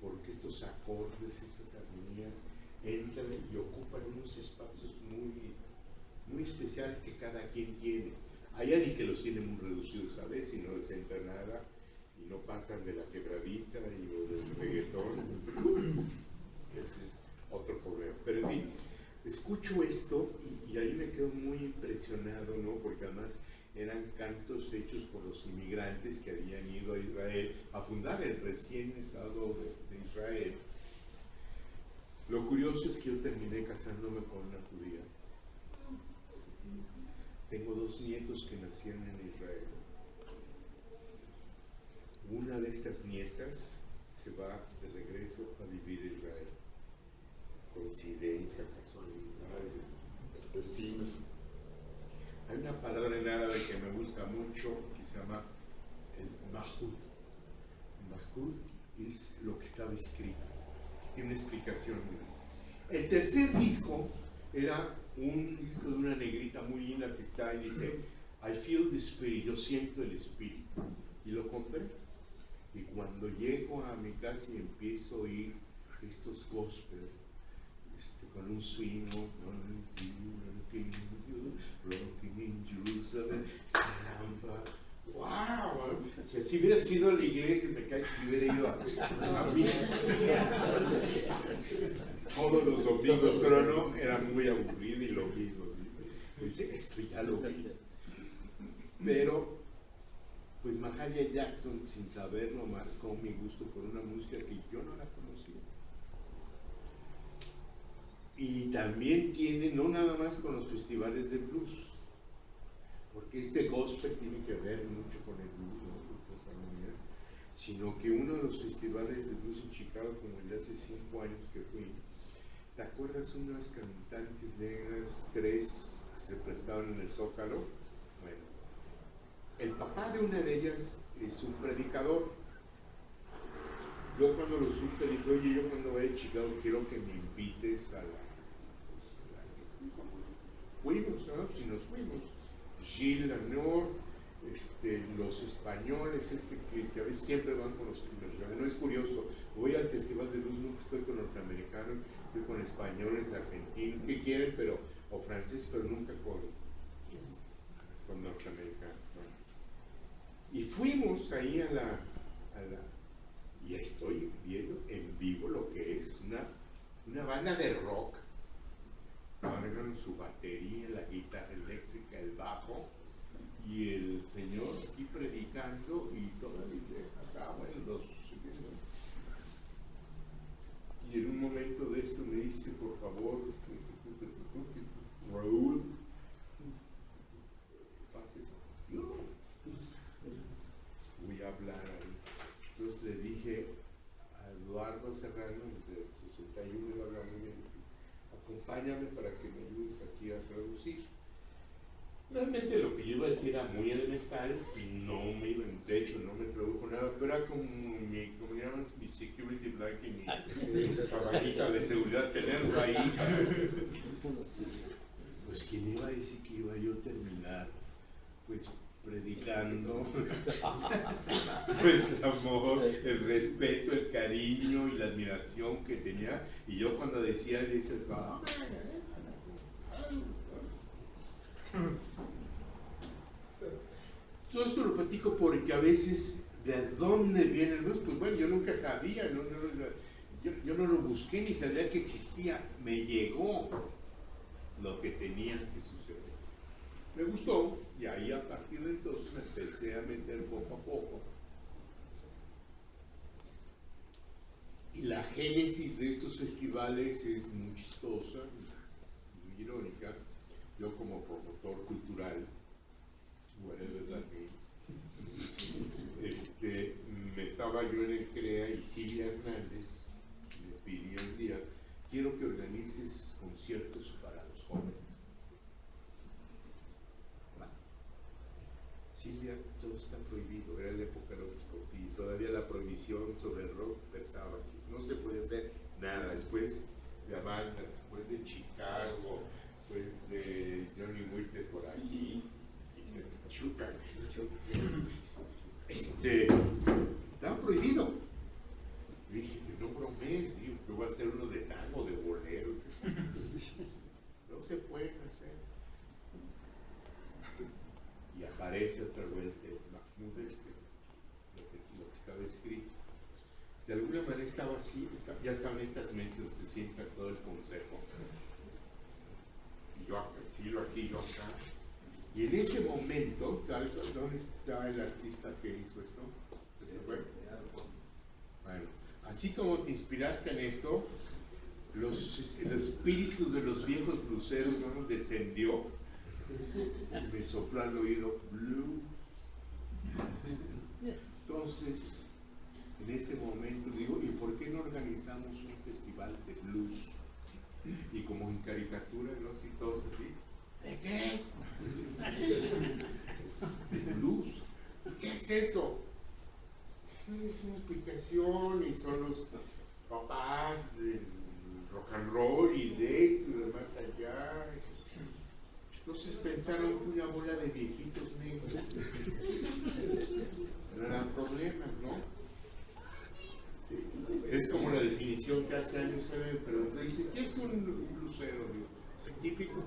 porque estos acordes, estas armonías, entran y ocupan unos espacios muy especiales que cada quien tiene. Hay alguien que los tiene muy reducidos a veces y no les entra nada, y no pasan de la quebradita y lo del reggaetón. Ese es otro problema. Pero en fin, escucho esto y ahí me quedo muy impresionado, ¿no? Porque además eran cantos hechos por los inmigrantes que habían ido a Israel a fundar el recién Estado de Israel. Lo curioso es que yo terminé casándome con una judía. Tengo 2 nietos que nacieron en Israel. Una de estas nietas se va de regreso a vivir a Israel. Coincidencia, casualidad, destino. Hay una palabra en árabe que me gusta mucho que se llama el mahud. Mahud es lo que estaba escrito. Tiene una explicación. El tercer disco era un disco de una negrita muy linda que está y dice I feel the spirit, yo siento el espíritu. Y lo compré. Y cuando llego a mi casa y empiezo a oír estos gospel, con un swing, rocking in Jerusalem, wow, si hubiera sido la iglesia me cae que hubiera ido a misa todos los domingos, pero no, era muy aburrido y lo mismo. Dice, esto ya lo vi. Pero pues Mahalia Jackson, sin saberlo, marcó mi gusto por una música que yo no la conocía. Y también tiene, no nada más con los festivales de blues, porque este gospel tiene que ver mucho con el blues, ¿no? Sino que uno de los festivales de blues en Chicago, como el de hace 5 años que fui, ¿te acuerdas unas cantantes negras, 3 que se prestaban en el Zócalo? Bueno, el papá de una de ellas es un predicador. Yo cuando lo supe dije, oye, yo cuando voy a Chicago quiero que me invites a la... Fuimos, ¿no? Si nos fuimos. Gilles Lanoir, los españoles, que a veces siempre van con los primeros. No es curioso, voy al Festival de Luz, nunca estoy con norteamericanos, estoy con españoles, argentinos, que quieren, pero, o franceses, pero nunca con norteamericanos. Bueno. Y fuimos ahí a la y estoy viendo en vivo lo que es una banda de rock. Cargan su batería, la guitarra eléctrica, el bajo, y el señor aquí predicando y toda la iglesia acá, bueno, y en un momento de esto me dice, por favor, Raúl, pases. No, voy a hablar ahí. Entonces le dije a Eduardo Serrano, de 61, lo habla muy bien, acompáñame para que me ayudes aquí a traducir. Realmente lo que yo iba a decir era muy elemental y no me iba, de hecho no me tradujo nada, pero era como llaman mi security blanket y mi sabanita de seguridad, tenerlo ahí. Pues quién iba a decir que iba yo a terminar, pues predicando nuestro amor, el respeto, el cariño y la admiración que tenía, y yo cuando decía, dices, todo esto lo platico porque a veces, ¿de dónde viene el blues? Pues bueno, yo nunca sabía, yo no lo busqué ni sabía que existía, me llegó lo que tenía que suceder. Me gustó, y ahí a partir de entonces me empecé a meter poco a poco. Y la génesis de estos festivales es muy chistosa, muy irónica. Yo como promotor cultural, whatever that means, me estaba yo en el CREA y Silvia Hernández me pidió un día, quiero que organices conciertos para los jóvenes. Silvia, todo está prohibido, era la época de y todavía la prohibición sobre el rock versaba aquí, no se puede hacer nada. Después de Amanda, después de Chicago, después de Johnny Winter por aquí, Chuca, estaba prohibido. Y dije, no bromees, digo, que voy a hacer uno de tango, de bolero, no se puede hacer. Y aparece otra vez de Mahmoud lo que estaba escrito. De alguna manera estaba así, ya saben, estas mesas se sienta todo el consejo. Y yo acá, yo aquí, yo acá. Y en ese momento, ¿dónde está el artista que hizo esto? ¿Se fue? Bueno, así como te inspiraste en esto, el espíritu de los viejos bluseros no descendió. Me sopló al oído blues. Entonces, en ese momento digo, ¿y por qué no organizamos un festival de blues? Y como en caricatura, ¿no? Así todos así. ¿De qué? De blues. ¿Qué es eso? Es una explicación y son los papás del rock and roll y de esto y de más allá. Entonces pensaron que una bola de viejitos negros. No eran problemas, ¿no? Es como la definición que hace años se me preguntó, dice, ¿qué es un blusero? ¿Es típico?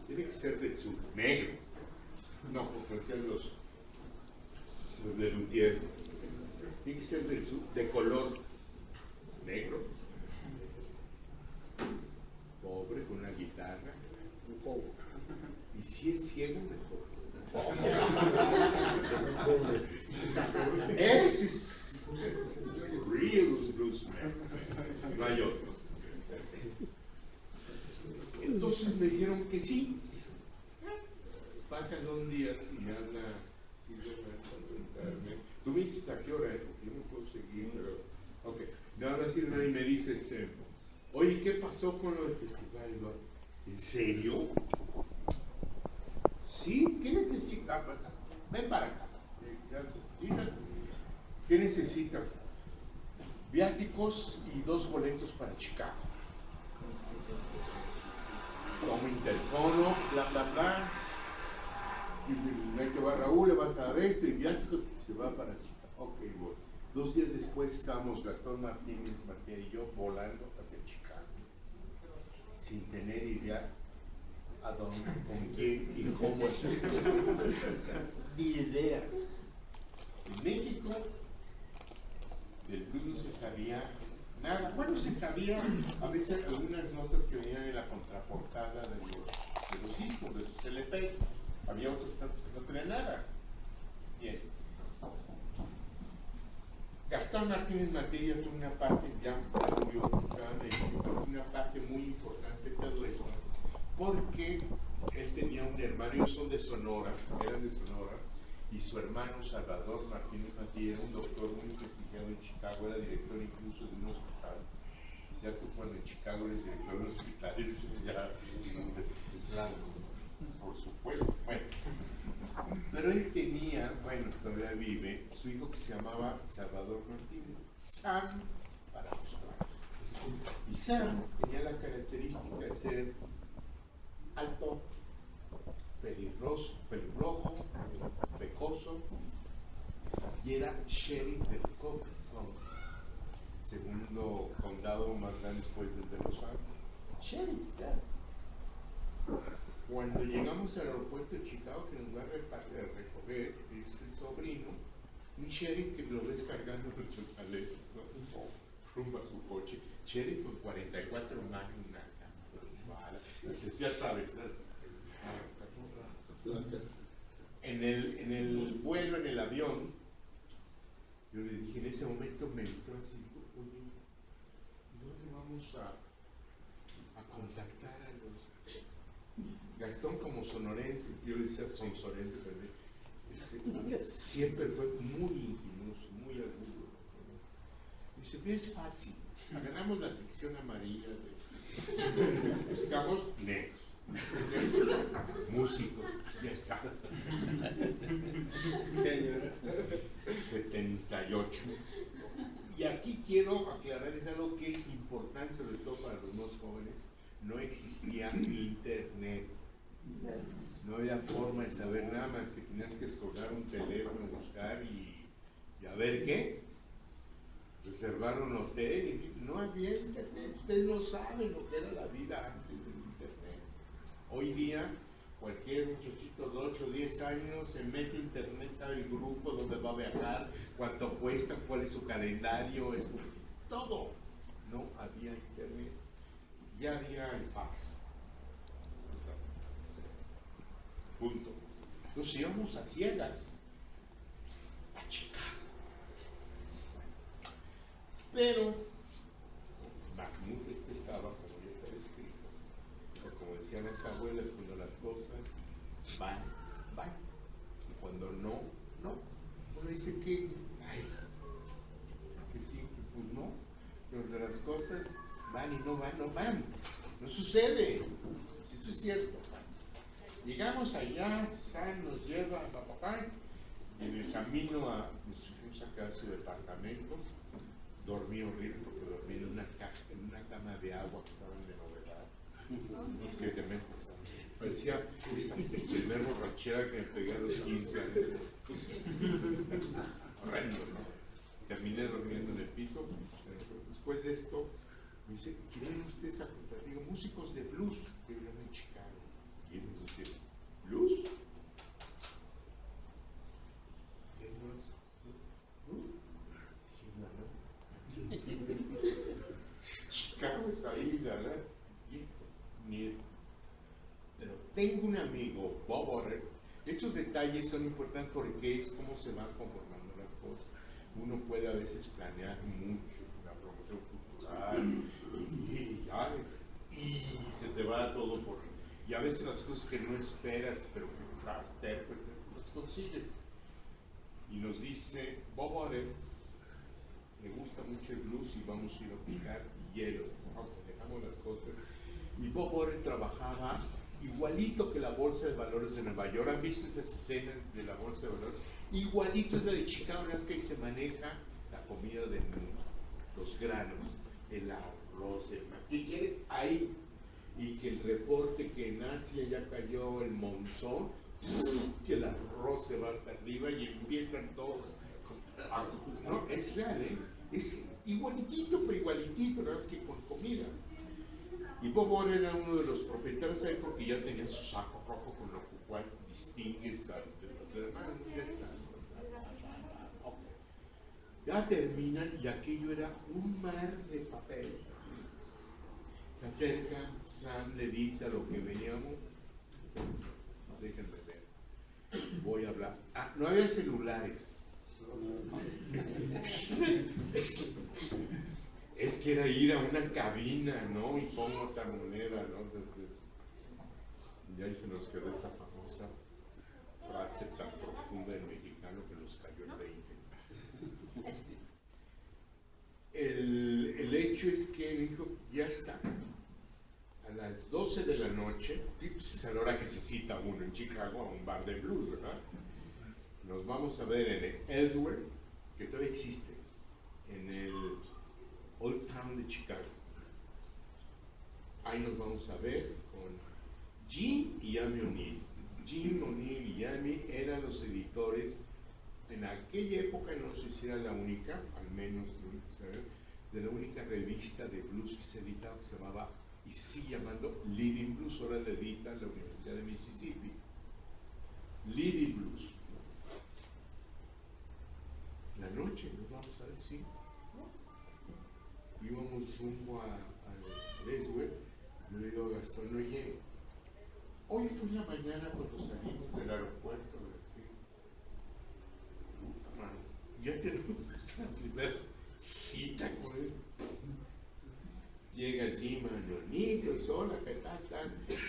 Tiene que ser del sur, negro. No, porque sean los de Luthier. Tiene que ser del sur, de color negro. Pobre, con una guitarra. Y si es ciego, mejor. Ese es real bluesman. No hay otros. Entonces me dijeron que sí. Pasan 2 días y me habla Silvia para preguntarme. Tú me dices a qué hora, porque yo no puedo seguir, pero. Ok. Me habla Silvia y me dice, oye, ¿qué pasó con lo del festival? ¿En serio? Sí, ¿qué necesitas? Ven para acá. ¿Qué necesitas? Viáticos y 2 boletos para Chicago. Tomo interfono, bla, bla, bla. Y ahí te va Raúl, le vas a dar esto y viáticos, y se va para Chicago. Ok, voy. 2 días después estábamos Gastón Martínez y yo volando hacia Chicago. Sin tener idea a dónde, con quién y cómo hacer. Ni idea. En México, del blues no se sabía nada. Bueno, se sabía a veces algunas notas que venían en la contraportada de los discos, de sus LPs. Había otros tantos que no tenían nada. Bien. Gastón Martínez Matilla fue una parte, ya murió, una parte muy importante de todo esto, porque él tenía un hermano, ellos son de Sonora, eran de Sonora, y su hermano Salvador Martínez Matilla era un doctor muy prestigiado en Chicago, era director incluso de un hospital. Ya tú cuando en Chicago eres director de un hospital, ya es blanco, por supuesto. Bueno. Pero él tenía, bueno, todavía vive, su hijo que se llamaba Salvador Martínez, Sam para los cuales. Y Sam tenía la característica de ser alto, pelirrojo, pecoso, y era sheriff del Cobb County, segundo condado más grande después del de Los Ángeles. Sheriff, claro. Cuando llegamos al aeropuerto de Chicago, que nos va a recoger, es el sobrino, un sheriff que lo ves cargando nuestros maletas, ¿no? Rumba a su coche. Sheriff con 44 Magnum, ya sabes, en el vuelo, en el avión, yo le dije, en ese momento me entró así, oye, ¿y dónde vamos a contactar a los... Gastón como sonorense, yo le decía sonsorense, pero siempre fue muy ingenioso, muy agudo. Dice, es fácil, agarramos la sección amarilla, buscamos negros, músicos, ya está. 78. Y aquí quiero aclarar, es algo que es importante, sobre todo para los más jóvenes, no existía internet. No había forma de saber nada más que tenías que escoger un teléfono, buscar y a ver qué. Reservar un hotel. No había internet. Ustedes no saben lo que era la vida antes del internet. Hoy día, cualquier muchachito de 8 o 10 años se mete a internet, sabe el grupo, dónde va a viajar, cuánto cuesta, cuál es su calendario, es todo. No había internet. Ya había el fax. Punto. Entonces íbamos a ciegas a Chicago. Pero Mahmoud estaba, como ya estaba escrito, o como decían las abuelas, cuando las cosas van, van. Y cuando no, no. Uno dice que, ay, que sí, pues no. Pero de las cosas van y no van, no van. No sucede. Esto es cierto. Llegamos allá, San nos lleva a papá, en el camino nos fuimos a quedar a su departamento, dormí horrible porque dormí en una cama de agua que estaban de novedad, que te metes, parecía esa primer borrachera que me pegué a los 15 años, horrendo, ¿no? Terminé durmiendo en el piso. Después de esto, me dice, ¿quieren ustedes apuntar? Digo, músicos de blues que vivían en Chicago. Y él nos dice, ¿blues? ¿Qué no es? Chicago es ahí, ¿verdad? Miedo. Pero tengo un amigo, Bob Orr. Estos detalles son importantes porque es cómo se van conformando las cosas. Uno puede a veces planear mucho la promoción cultural y se te va todo por... Y a veces las cosas que no esperas, pero que estás terco, las consigues. Y nos dice, Bob Orr, le gusta mucho el blues y vamos a ir a buscar hielo. Dejamos las cosas. Y Bob Orr trabajaba igualito que la Bolsa de Valores de Nueva York. ¿Han visto esas escenas de la Bolsa de Valores? Igualito es la de Chicago, es que ahí se maneja la comida del mundo, los granos, el arroz, el maíz. ¿Qué quieres? Ahí. Y que el reporte que en Asia ya cayó el monzón, que el arroz se va hasta arriba y empiezan todos. No, es real, ¿eh? Es igualitito, pero igualitito, nada más que con comida. Y Bob Orr era uno de los propietarios ahí porque ya tenía su saco rojo con lo cual distingues a los demás. Ya está. Ya terminan y aquello era un mar de papel. ¿Sí? Se acerca, Sam le dice a lo que veníamos, déjenme ver, voy a hablar. No había celulares. Es que era ir a una cabina, ¿no? Y pongo otra moneda, ¿no? Y ahí se nos quedó esa famosa frase tan profunda del mexicano que nos cayó el 20. El hecho es que dijo, ya está. A las 12 de la noche, pues es a la hora que se cita uno en Chicago a un bar de blues, ¿verdad? Nos vamos a ver en el Elsewhere, que todavía existe, en el Old Town de Chicago. Ahí nos vamos a ver con Jim y Amy O'Neill. Jim O'Neill y Amy eran los editores en aquella época, no sé si era la única, al menos de la única revista de blues que se editaba, que se llamaba, y se sigue llamando Living Blues. Ahora la edita la Universidad de Mississippi. Living Blues. La noche, nos vamos a ver, sí. Íbamos rumbo a Leswell. Yo le digo a Gastón, oye, hoy fue la mañana cuando salimos del aeropuerto. ¿Sí? Ya tenemos nuestra primera cita con él. llega Jim Manonitos, hola, ¿qué tal?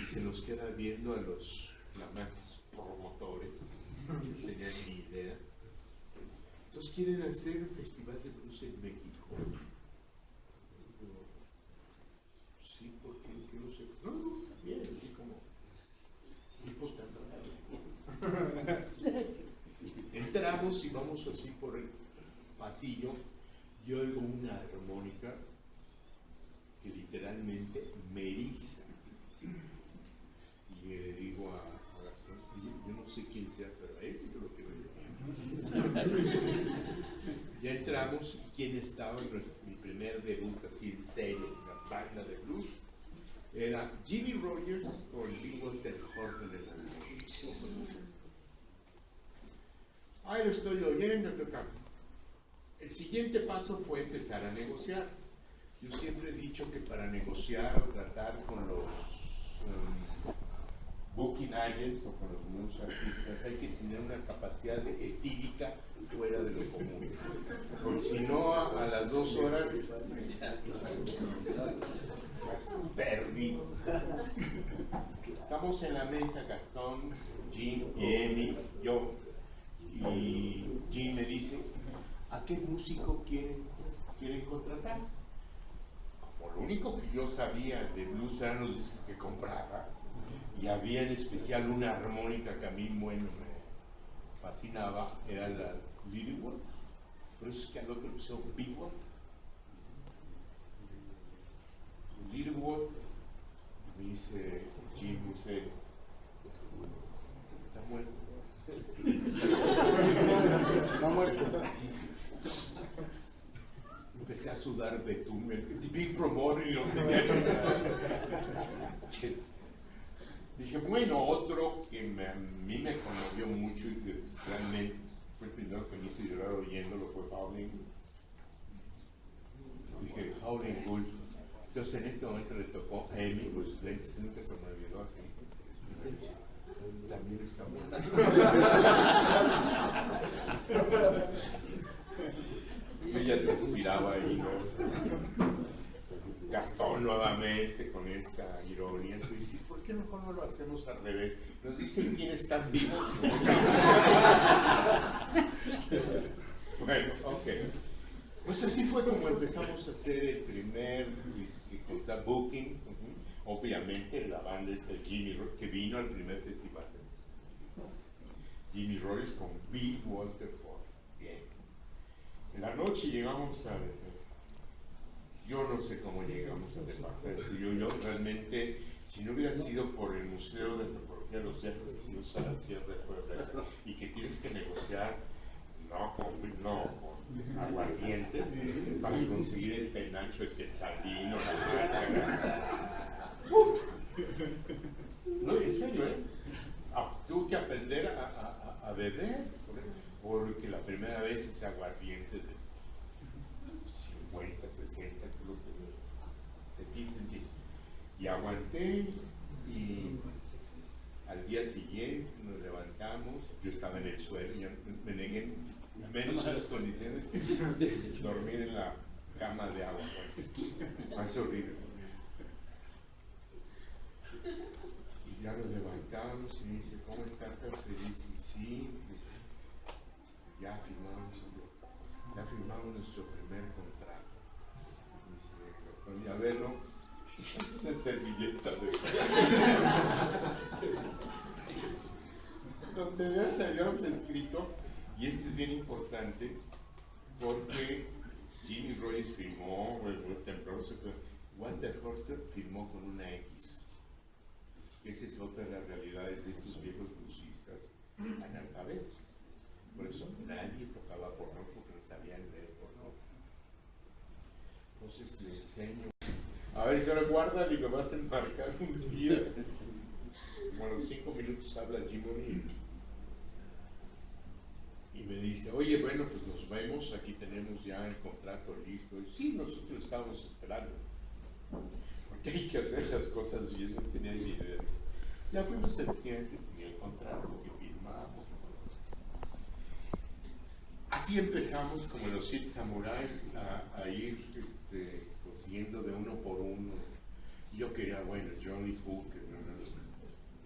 Y se nos queda viendo a los flamantes promotores, no tenían ni idea. Entonces quieren hacer un festival de blues en México. Sí, porque no sé. No, bien, así como tipos tan raros. Entramos y vamos así por el pasillo y oigo una armónica que literalmente me eriza. Y le digo a Gastón, yo no sé quién sea, pero a ese yo lo quiero llevar. Ya entramos, ¿quién estaba? Mi primer debut así en serio, una banda de blues. Era Jimmy Rogers o Lee Walter Horton en la noche. Ahí lo estoy oyendo, total. El siguiente paso fue empezar a negociar. Yo siempre he dicho que para negociar o tratar con los booking agents o con los nuevos artistas hay que tener una capacidad etílica fuera de lo común. Porque si no, a las 2 horas perdido. Estamos en la mesa, Gastón, Jim, Emi, yo. Y Jim me dice, ¿a qué músico quieren contratar? Como lo único que yo sabía de blues eran los discos que compraba, y había en especial una armónica que a mí, bueno, me fascinaba, era la Little Walter. Por eso es que al otro le pusieron Big Walter. Little Walter, me dice Jim, dice, está muerto. No muerto. Empecé a sudar betún, el Big Promoter y lo tenía que hacer. Dije, bueno, otro que a mí me conmovió mucho y que realmente fue el primero que me hizo llorar oyéndolo fue Howlin'. Dije, Howlin' Wolf. Entonces en este momento le tocó a Emi, pues lentes, nunca se me olvidó así. También está muerto. Yo ya transpiraba ahí, ¿no? Gastón nuevamente con esa ironía. Y dice, ¿por qué mejor no lo hacemos al revés? Nos dicen quiénes están vivos. Bueno, ok. Pues así fue como empezamos a hacer el primer booking. Obviamente la banda es de Jimmy Rogers, que vino al primer festival. Jimmy Rogers con Bill Walter Horton. Bien. En la noche llegamos a... Yo no sé cómo llegamos a departamento. Yo realmente, si no hubiera sido por el Museo de Antropología de los Viajes que hicimos a la Sierra de Puebla y que tienes que negociar, no con aguardiente, para conseguir el penacho, el quetzalino, la máscara. No, en serio, tuve que aprender a beber, porque la primera vez ese aguardiente de 50, 60, creo que y aguanté, y al día siguiente nos levantamos, yo estaba en el suelo, ya me negué, menos en las condiciones, dormir en la cama de agua, más horrible. Y ya nos levantamos y me dice, ¿cómo estás? ¿Estás feliz? Y sí, ya firmamos nuestro primer contrato. Y dice, Gastón, y a verlo, una servilleta donde ya se habíamos escrito, y este es bien importante, porque Jimmy Rogers firmó, Walter Horton firmó con una X. Esa es otra de las realidades de estos viejos bluesistas analfabetos. Por eso nadie tocaba porno porque no sabían leer porno. Entonces le enseño. A ver si ahora guarda y me vas a enmarcar un día. Como a los 5 minutos habla Jimmy y me dice, oye, bueno, pues nos vemos, aquí tenemos ya el contrato listo. Y sí, nosotros estábamos esperando. Porque hay que hacer las cosas bien, no tenía ni idea. Ya fuimos el cliente, tenía el contrato que firmamos. Así empezamos, como los 7 samuráis, a ir con consiguiendo de uno por uno. Yo quería, bueno, Johnny Hooker, ¿no?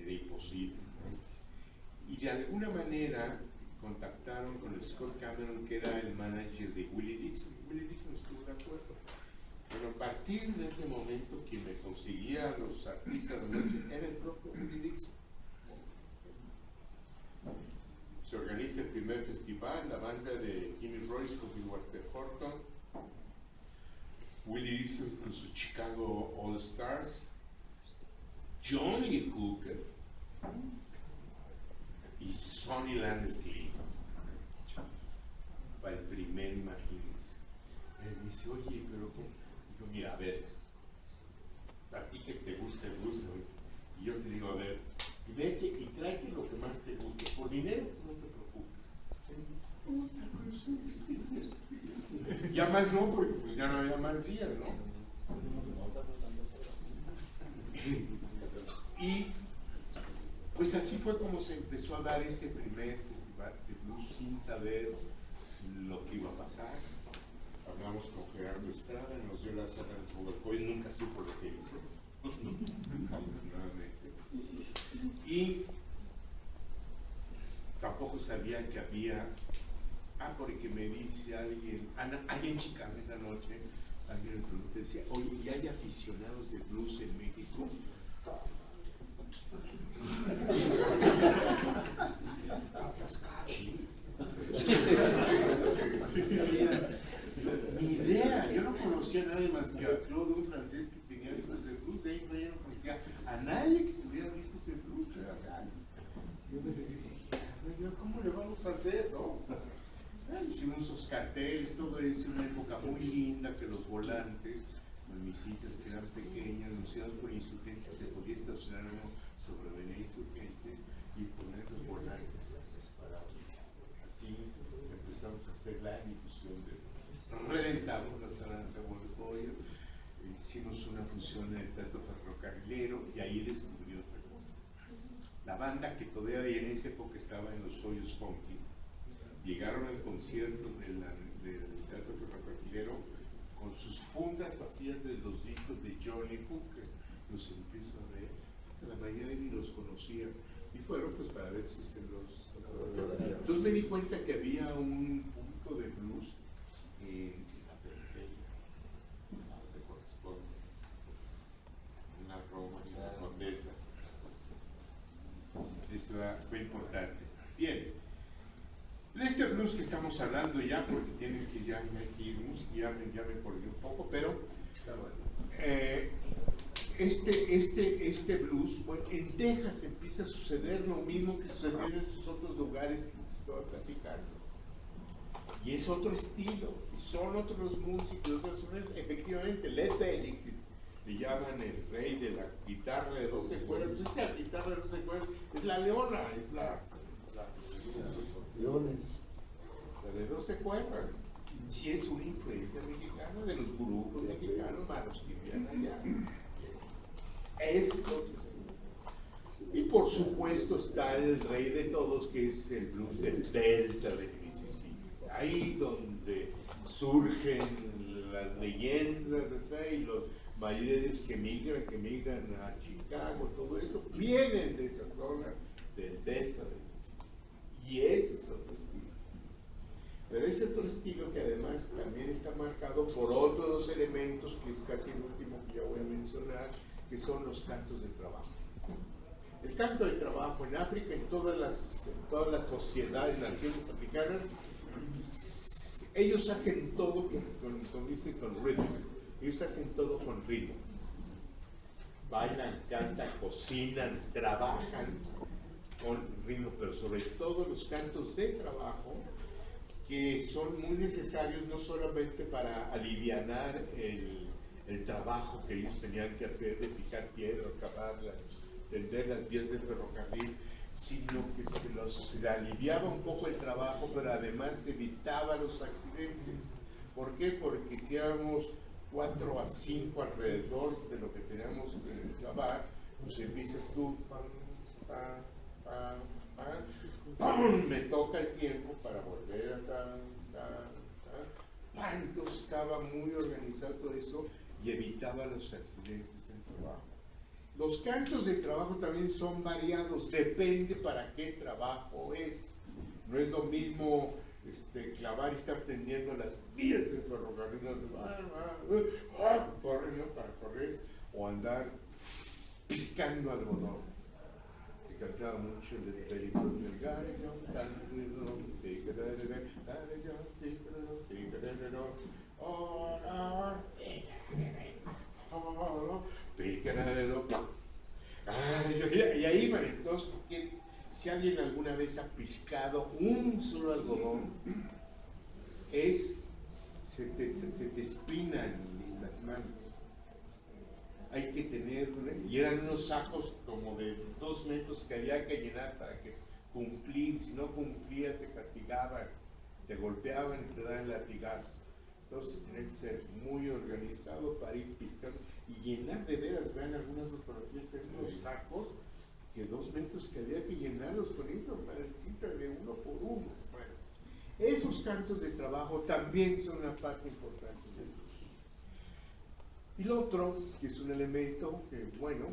Era imposible, ¿no? Y de alguna manera contactaron con Scott Cameron, que era el manager de Willie Dixon. Willie Dixon estuvo de acuerdo. Pero a partir de ese momento, quien me conseguía los artistas era el propio Willie Dixon. Se organiza el primer festival, la banda de Jimmy Royce con Bill Walter Horton, Willie Dixon con sus Chicago All Stars, Johnny Hooker y Sonny Landsley para el primer, imagínense. Él dice, oye, pero ¿cómo? Digo, mira, a ver, a ti que te gusta el blues, ¿no? Y yo te digo, a ver, vete y tráete lo que más te guste. Por dinero, no te preocupes. Ya más no, porque pues ya no había más días, ¿no? Y pues así fue como se empezó a dar ese primer festival de blues sin saber lo que iba a pasar. Hablamos con Gerardo Estrada, nos dio la sala de Sobercoy, nunca supo lo que hizo. Y tampoco sabía que había, porque me dice alguien, allá en Chicago esa noche, alguien me preguntó, decía, oye, ¿y hay aficionados de blues en México? Ni idea, yo no conocía a nadie más que a Claude, un francés que tenía discos de blues, de ahí yo no conocía a nadie que tuviera discos de blues, yo me dije, ¿cómo le vamos a hacer, no? Hicimos esos carteles, todo esto, una época muy linda, que los volantes, misitas que eran pequeñas, anunciados por insurgencia, se podía estacionar uno sobre Avenida Insurgentes y poner los volantes separados. Así empezamos a hacer la difusión de reventamos las aranzas de Goya, hicimos una fusión en el teatro ferrocarrilero y ahí descubrí otra cosa. La banda que todavía en esa época estaba en los Hoyos Funky, llegaron al concierto del teatro ferrocarrilero con sus fundas vacías de los discos de Johnny Hooker. Los empiezo a ver, la mayoría de mí los conocía y fueron pues para ver si se los... Entonces me di cuenta que había un público de blues en la periferia, donde corresponde, en la Roma, en la Condesa. Eso fue importante. Bien, este blues que estamos hablando ya, porque tienen que ya irnos, ya me perdí un poco, pero este blues, bueno, en Texas empieza a suceder lo mismo que sucedió en estos otros lugares que les estaba platicando. Y es otro estilo, y son otros músicos, efectivamente, Led Belly, le llaman el rey de la guitarra de 12 cuerdas, pues esa guitarra de 12 cuerdas es la leona, es la leones. La de 12 cuerdas. Sí es una influencia mexicana de los grupos mexicanos, manos que vienen allá. Ese es otro. Y por supuesto está el rey de todos, que es el blues del Delta del Mississippi. Ahí donde surgen las leyendas y los mayores que migran a Chicago, todo eso, vienen de esa zona del Delta del Mississippi. Y ese es otro estilo. Pero ese otro estilo que además también está marcado por otros elementos, que es casi el último que ya voy a mencionar, que son los cantos de trabajo. El canto de trabajo en África, en todas las sociedades, naciones africanas, ellos hacen todo con ritmo. Ellos hacen todo con ritmo. Bailan, cantan, cocinan, trabajan con ritmo, pero sobre todo los cantos de trabajo, que son muy necesarios no solamente para alivianar el trabajo que ellos tenían que hacer de picar piedras, cavarlas, tender las vías del ferrocarril, sino que se le aliviaba un poco el trabajo, pero además se evitaba los accidentes. ¿Por qué? Porque si éramos 4 a 5 alrededor de lo que teníamos que cavar, pues empiezas tú, ¡pum! Me toca el tiempo para volver a entonces estaba muy organizado todo eso, y evitaba los accidentes en trabajo. Los cantos de trabajo también son variados, depende para qué trabajo es. No es lo mismo clavar y estar tendiendo las vías del ferrocarril, correr, ¿no? Para correr, o andar piscando algodón, que cantaba mucho el periplo del gallo, y ahí van. Entonces, porque si alguien alguna vez ha piscado un solo algodón, se te espinan las manos. Hay que tener, y eran unos sacos como de 2 metros que había que llenar para que cumplir. Si no cumplía, te castigaban, te golpeaban y te daban latigazos. Entonces tenía que ser muy organizado para ir piscando y llenar de veras. Vean algunas fotografías en unos sacos que 2 metros que había que llenarlos, poniendo madrecita de uno por uno. Bueno, esos cantos de trabajo también son una parte importante del blues. Y lo otro, que es un elemento que, bueno,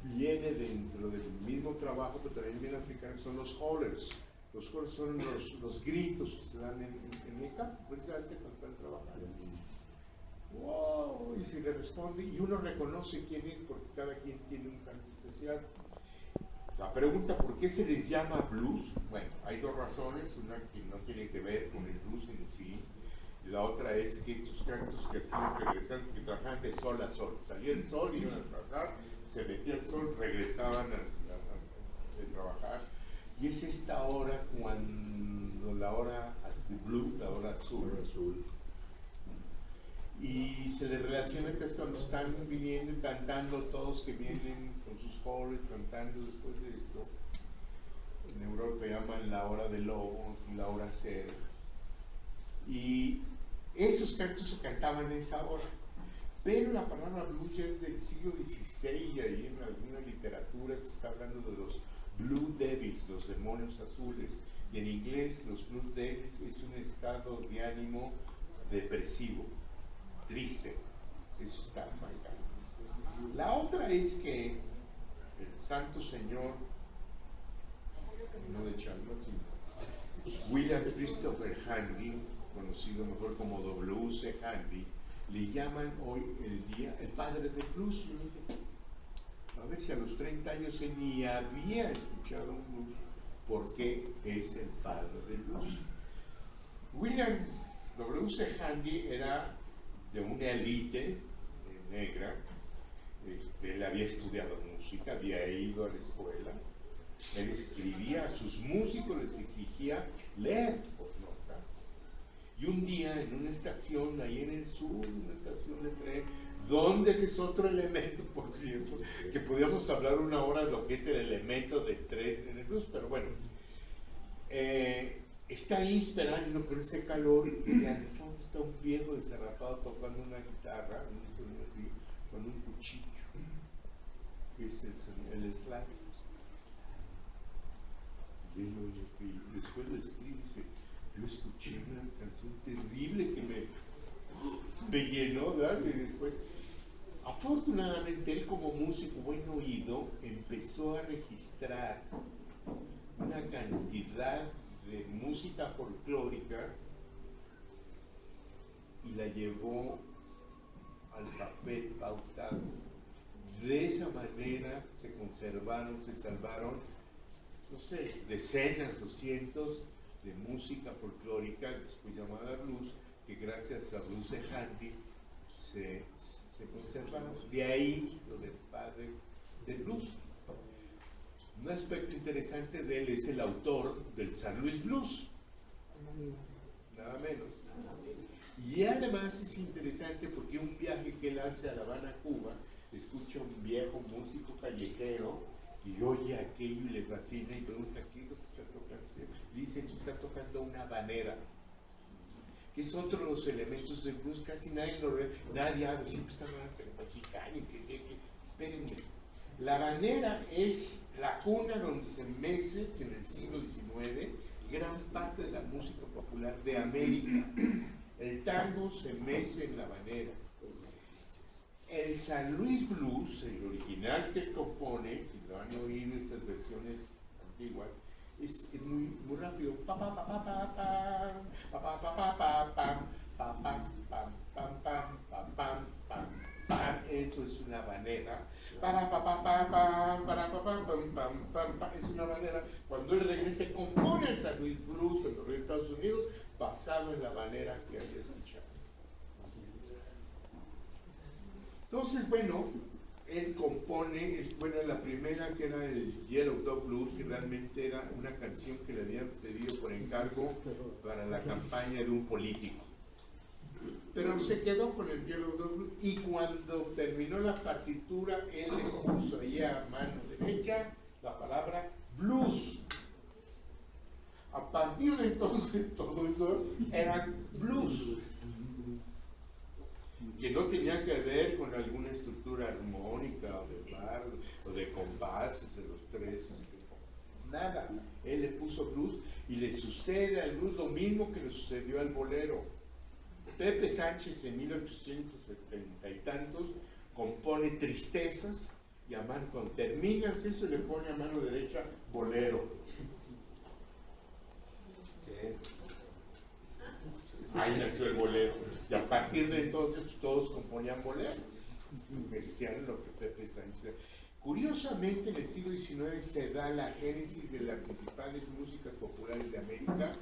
viene dentro del mismo trabajo, pero también viene africano, son los hollers. Los hollers son los gritos que se dan en el campo, precisamente cuando están trabajando. ¡Wow! Y se le responde, y uno reconoce quién es, porque cada quien tiene un canto especial. La pregunta, ¿por qué se les llama blues? Bueno, hay 2 razones, una que no tiene que ver con el blues en sí, y la otra es que estos cantos que hacían regresar, que trabajaban de sol a sol, salía el sol, iban a trabajar, se metía el sol, regresaban de trabajar, y es esta hora cuando la hora de blue, la hora azul, y se les relaciona que es cuando están viniendo y cantando todos que vienen con sus hollers, cantando después de esto. En Europa llaman la hora del lobo, la hora cero, y esos cantos se cantaban en esa hora. Pero la palabra blues ya es del siglo XVI, y ahí en alguna literatura se está hablando de los Blue Devils, los demonios azules, y en inglés los Blue Devils es un estado de ánimo depresivo, triste. Eso está marcado. La otra es que el Santo Señor, no de Chandler, sino William Christopher Handy, conocido mejor como W.C. Handy, le llaman hoy el día el padre del blues. A ver si a los 30 años él ni había escuchado un blues, porque es el padre del blues. William W.C. Handy era de una élite negra. Él había estudiado música, había ido a la escuela, él escribía, a sus músicos les exigía leer por nota. Y un día en una estación ahí en el sur, una estación de tren, donde ese es otro elemento, por cierto, que podríamos hablar una hora de lo que es el elemento del tren en el blues, pero bueno, está ahí esperando con ese calor, y al fondo está un viejo desarrapado tocando una guitarra, con un cuchillo, que es el slide. Y después lo escribe y dice: yo escuché una canción terrible que me llenó, ¿verdad? Y después, afortunadamente, él como músico buen oído empezó a registrar una cantidad de música folclórica y la llevó al papel pautado. De esa manera se conservaron, se salvaron, no sé, decenas o cientos de música folclórica, después llamada blues, que gracias a Blues de Handy se conservaron. De ahí lo del padre del blues. Un aspecto interesante de él es el autor del San Luis Blues, nada menos. Y además es interesante porque un viaje que él hace a La Habana, Cuba, escucha a un viejo músico callejero y oye aquello y le fascina y pregunta: ¿qué es lo que está tocando? Dice que está tocando una habanera, que es otro de los elementos del blues. Casi nadie lo ve, nadie habla, siempre está hablando, pero mexicano, espérenme. La habanera es la cuna donde se mece en el siglo XIX gran parte de la música popular de América. El tango se mece en la habanera. El San Luis Blues, el original que compone, si lo han oído estas versiones antiguas, es muy rápido. Pa pa pa pa pa pam, pa pa pa pa pa pam, pa pam pam pam pam pam pam pam pam. Eso es una habanera. Para pa pa pa pam, para pa pam pam pam pam pam. Es una habanera. Cuando él regrese, compone el San Luis Blues cuando regresa a Estados Unidos, basado en la habanera que había escuchado. Entonces, bueno, él compone, bueno, la primera que era el Yellow Dog Blues, que realmente era una canción que le habían pedido por encargo para la campaña de un político. Pero se quedó con el Yellow Dog Blues y cuando terminó la partitura, él le puso ahí a mano derecha la palabra blues. A partir de entonces todo eso eran blues, que no tenía que ver con alguna estructura armónica o de bar o de compases de los tres, nada. Él le puso blues y le sucede al blues lo mismo que le sucedió al bolero. Pepe Sánchez en 1870 y tantos compone Tristezas y a mano, cuando terminas eso le pone a mano derecha bolero. ¿Qué es? Ahí nació el bolero. Y a partir de entonces pues, todos componían bolero. Decían lo que Pepe Sánchez. Curiosamente en el siglo XIX se da la génesis de las principales músicas populares de América.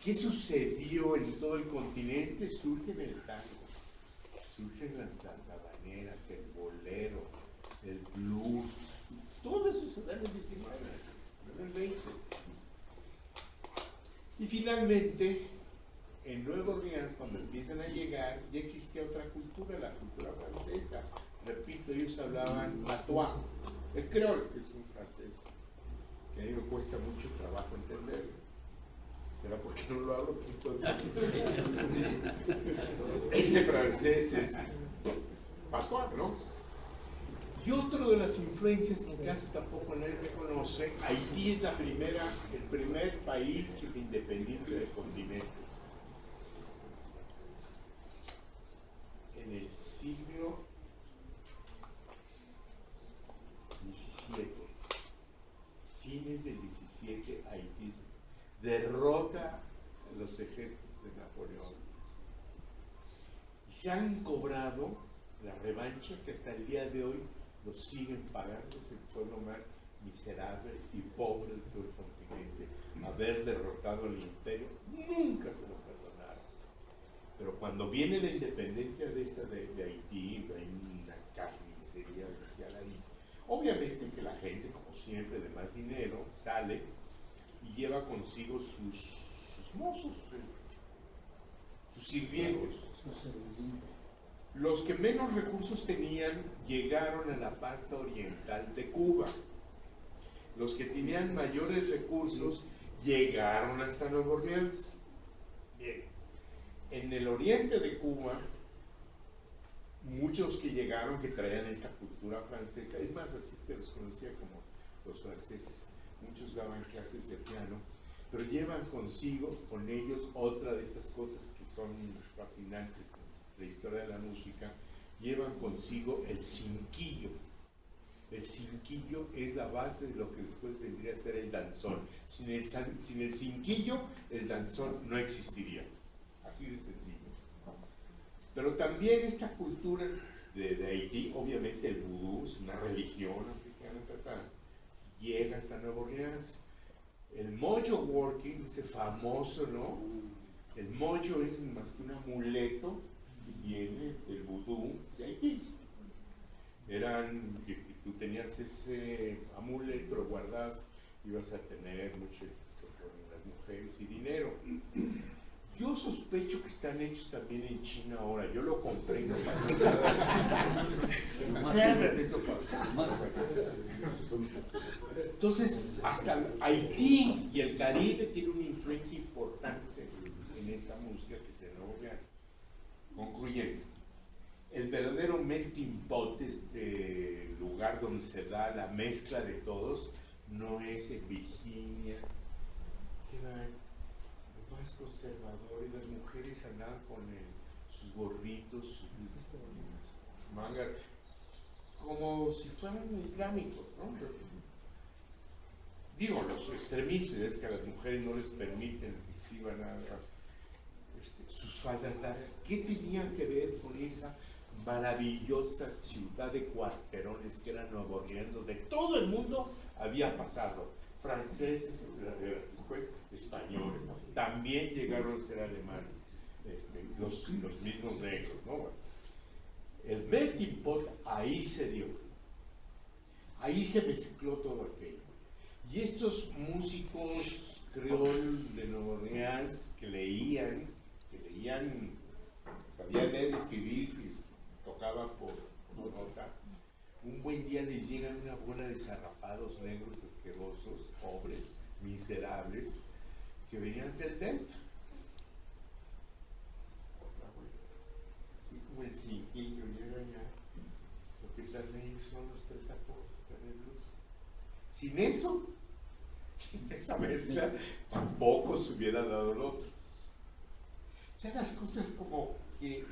¿Qué sucedió en todo el continente? Surge en el tango, surgen las habaneras, el bolero, el blues. Todo eso se da en el 19, en el 20. Y finalmente, en Nueva Orleans, cuando empiezan a llegar, ya existía otra cultura, la cultura francesa. Repito, ellos hablaban patois, el creol, que es un francés, que a mí me cuesta mucho trabajo entenderlo. ¿Será porque no lo hablo? Ese francés es patois, ¿no? Y otro de las influencias que casi tampoco nadie reconoce, Haití es el primer país que se independiza del continente. En el siglo XVII, fines del XVII, Haití derrota a los ejércitos de Napoleón. Y se han cobrado la revancha que hasta el día de hoy lo siguen pagando. Es el pueblo más miserable y pobre de todo el continente. Haber derrotado al imperio, nunca se lo perdonaron. Pero cuando viene la independencia de Haití, hay una carnicería bestial ahí. Obviamente que la gente, como siempre, de más dinero, sale y lleva consigo sus mozos, sus sirvientes. Los que menos recursos tenían llegaron a la parte oriental de Cuba. Los que tenían mayores recursos llegaron hasta Nueva Orleans. Bien, en el oriente de Cuba, muchos que llegaron que traían esta cultura francesa, es más, así se los conocía como los franceses. Muchos daban clases de piano, pero llevan consigo, con ellos, otra de estas cosas que son fascinantes en la historia de la música, llevan consigo el cinquillo. El cinquillo es la base de lo que después vendría a ser el danzón. Sin el cinquillo, el danzón no existiría. Así de sencillo. Pero también esta cultura de Haití, obviamente el vudú es una religión africana total, llega hasta Nueva Orleans. El mojo working, ese famoso, ¿no? El mojo es más que un amuleto que viene del vudú de Haití. Eran que tú tenías ese amuleto, lo guardas, ibas a tener mucho con las mujeres y dinero. Yo sospecho que están hechos también en China ahora. Yo lo compré y no pasó nada. Entonces, hasta Haití y el Caribe tiene una influencia importante en esta música que se logra. Concluyendo, el verdadero melting pot, este lugar donde se da la mezcla de todos, no es en Virginia, que era más conservador, y las mujeres andaban con sus gorritos, sus mangas, como si fueran islámicos, ¿no? Digo, los extremistas es que a las mujeres no les permiten que exhiban sus faldas largas. ¿Qué tenían que ver con esa maravillosa ciudad de cuarterones que era Nueva Orleans, donde todo el mundo había pasado? Franceses, después españoles, ¿no? También llegaron a ser alemanes, los mismos negros, ¿no? El melting pot ahí se dio, ahí se mezcló todo aquello. Y estos músicos creol de Nueva Orleans que leían, sabían leer y escribir, si tocaban por nota, un buen día les llegan una bola de zarrapados negros asquerosos, pobres, miserables, que venían del delta. Otra vuelta. Así como el cinquillo llega allá, lo que están ahí son los tres acordes, están el blues. Sin eso, sin esa mezcla, tampoco se hubiera dado el otro. O sea, las cosas como que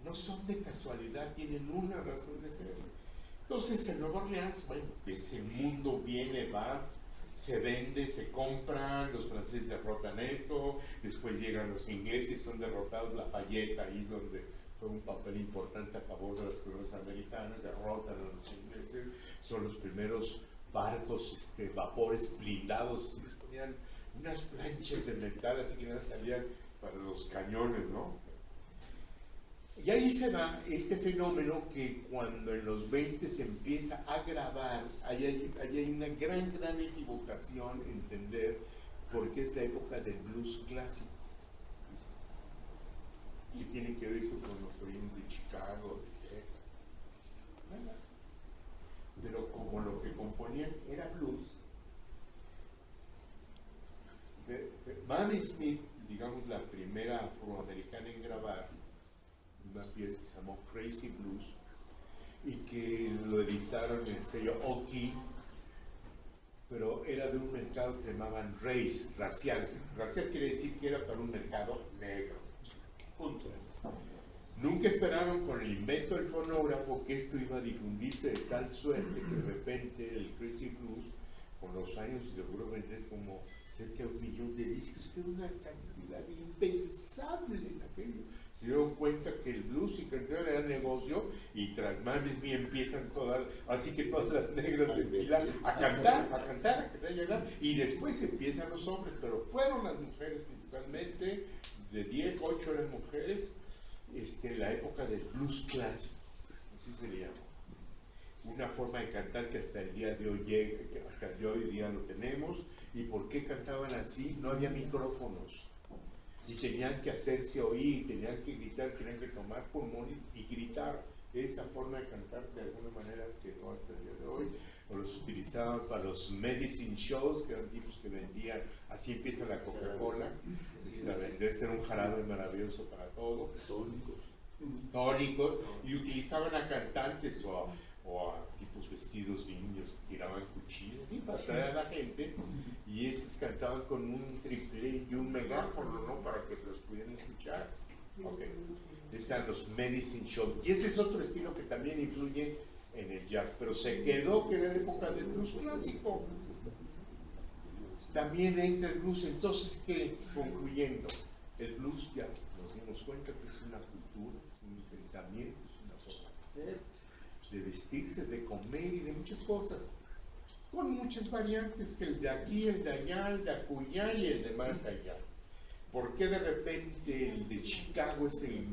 no son de casualidad, tienen una razón de ser. Entonces, en Nueva Orleans, bueno, ese mundo viene, va, se vende, se compra, los franceses derrotan esto, después llegan los ingleses, son derrotados, Lafayette, ahí es donde fue un papel importante a favor de las colonias americanas, derrotan a los ingleses, son los primeros barcos, vapores blindados, así les ponían unas planchas de metal, así que nada salían para los cañones, ¿no? Y ahí se da este fenómeno que cuando en los 20 se empieza a grabar, ahí hay una gran equivocación entender por qué es la época del blues clásico. ¿Qué tiene que ver eso con los orígenes de Chicago, de Texas? Nada. Pero como lo que componían era blues, Mamie Smith, digamos la primera afroamericana en grabar una pieza que se llamó Crazy Blues y que lo editaron en el sello Oki, pero era de un mercado que llamaban racial. Racial quiere decir que era para un mercado negro. Punto. Nunca esperaron con el invento del fonógrafo que esto iba a difundirse de tal suerte que de repente el Crazy Blues con los años logró vender como cerca de 1 millón de discos, que era una cantidad impensable en aquello. Se dieron cuenta que el blues y cantar era negocio, y tras Mamie Smith empiezan todas, así que todas las negras se enfilan a cantar, y después empiezan los hombres, pero fueron las mujeres principalmente, de 10, 8 eran mujeres, la época del blues clásico, así se le llama. Una forma de cantar que hasta el día de hoy hasta el día de hoy día lo tenemos. ¿Y por qué cantaban así? No había micrófonos y tenían que hacerse oír, tenían que gritar, tenían que tomar pulmones y gritar. Esa forma de cantar de alguna manera quedó hasta el día de hoy. O los utilizaban para los medicine shows, que eran tipos que vendían, así empieza la Coca-Cola, a venderse un jarabe maravilloso para todo, tónicos, y utilizaban a cantantes o a tipos vestidos de indios que tiraban cuchillos para atraer a la gente, y estos cantaban con un triple y un megáfono, ¿no? Para que los pudieran escuchar. Okay. Esos eran los medicine shows, y ese es otro estilo que también influye en el jazz, pero se quedó que era la época del blues clásico. También entra el blues. Entonces, ¿qué? Concluyendo, el blues ya nos dimos cuenta que es una cultura, un pensamiento, es una forma de ser, de vestirse, de comer y de muchas cosas, con muchas variantes, que el de aquí, el de allá, el de acullá y el de más allá. ¿Por qué de repente el de Chicago es el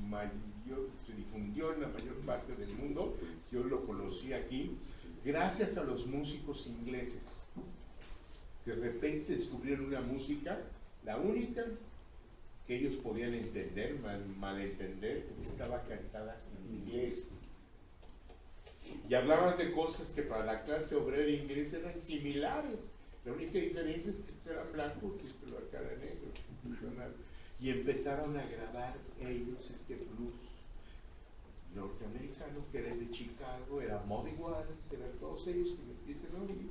mayor, se difundió en la mayor parte del mundo? Yo lo conocí aquí gracias a los músicos ingleses, que de repente descubrieron una música, la única que ellos podían entender, malentender, porque estaba cantada en inglés. Y hablaban de cosas que para la clase obrera inglesa eran similares. La única diferencia es que estos eran blancos y estos eran negros. Y empezaron a grabar ellos blues norteamericano, que era el de Chicago, era Muddy Waters, eran todos ellos que me empiezan a oír.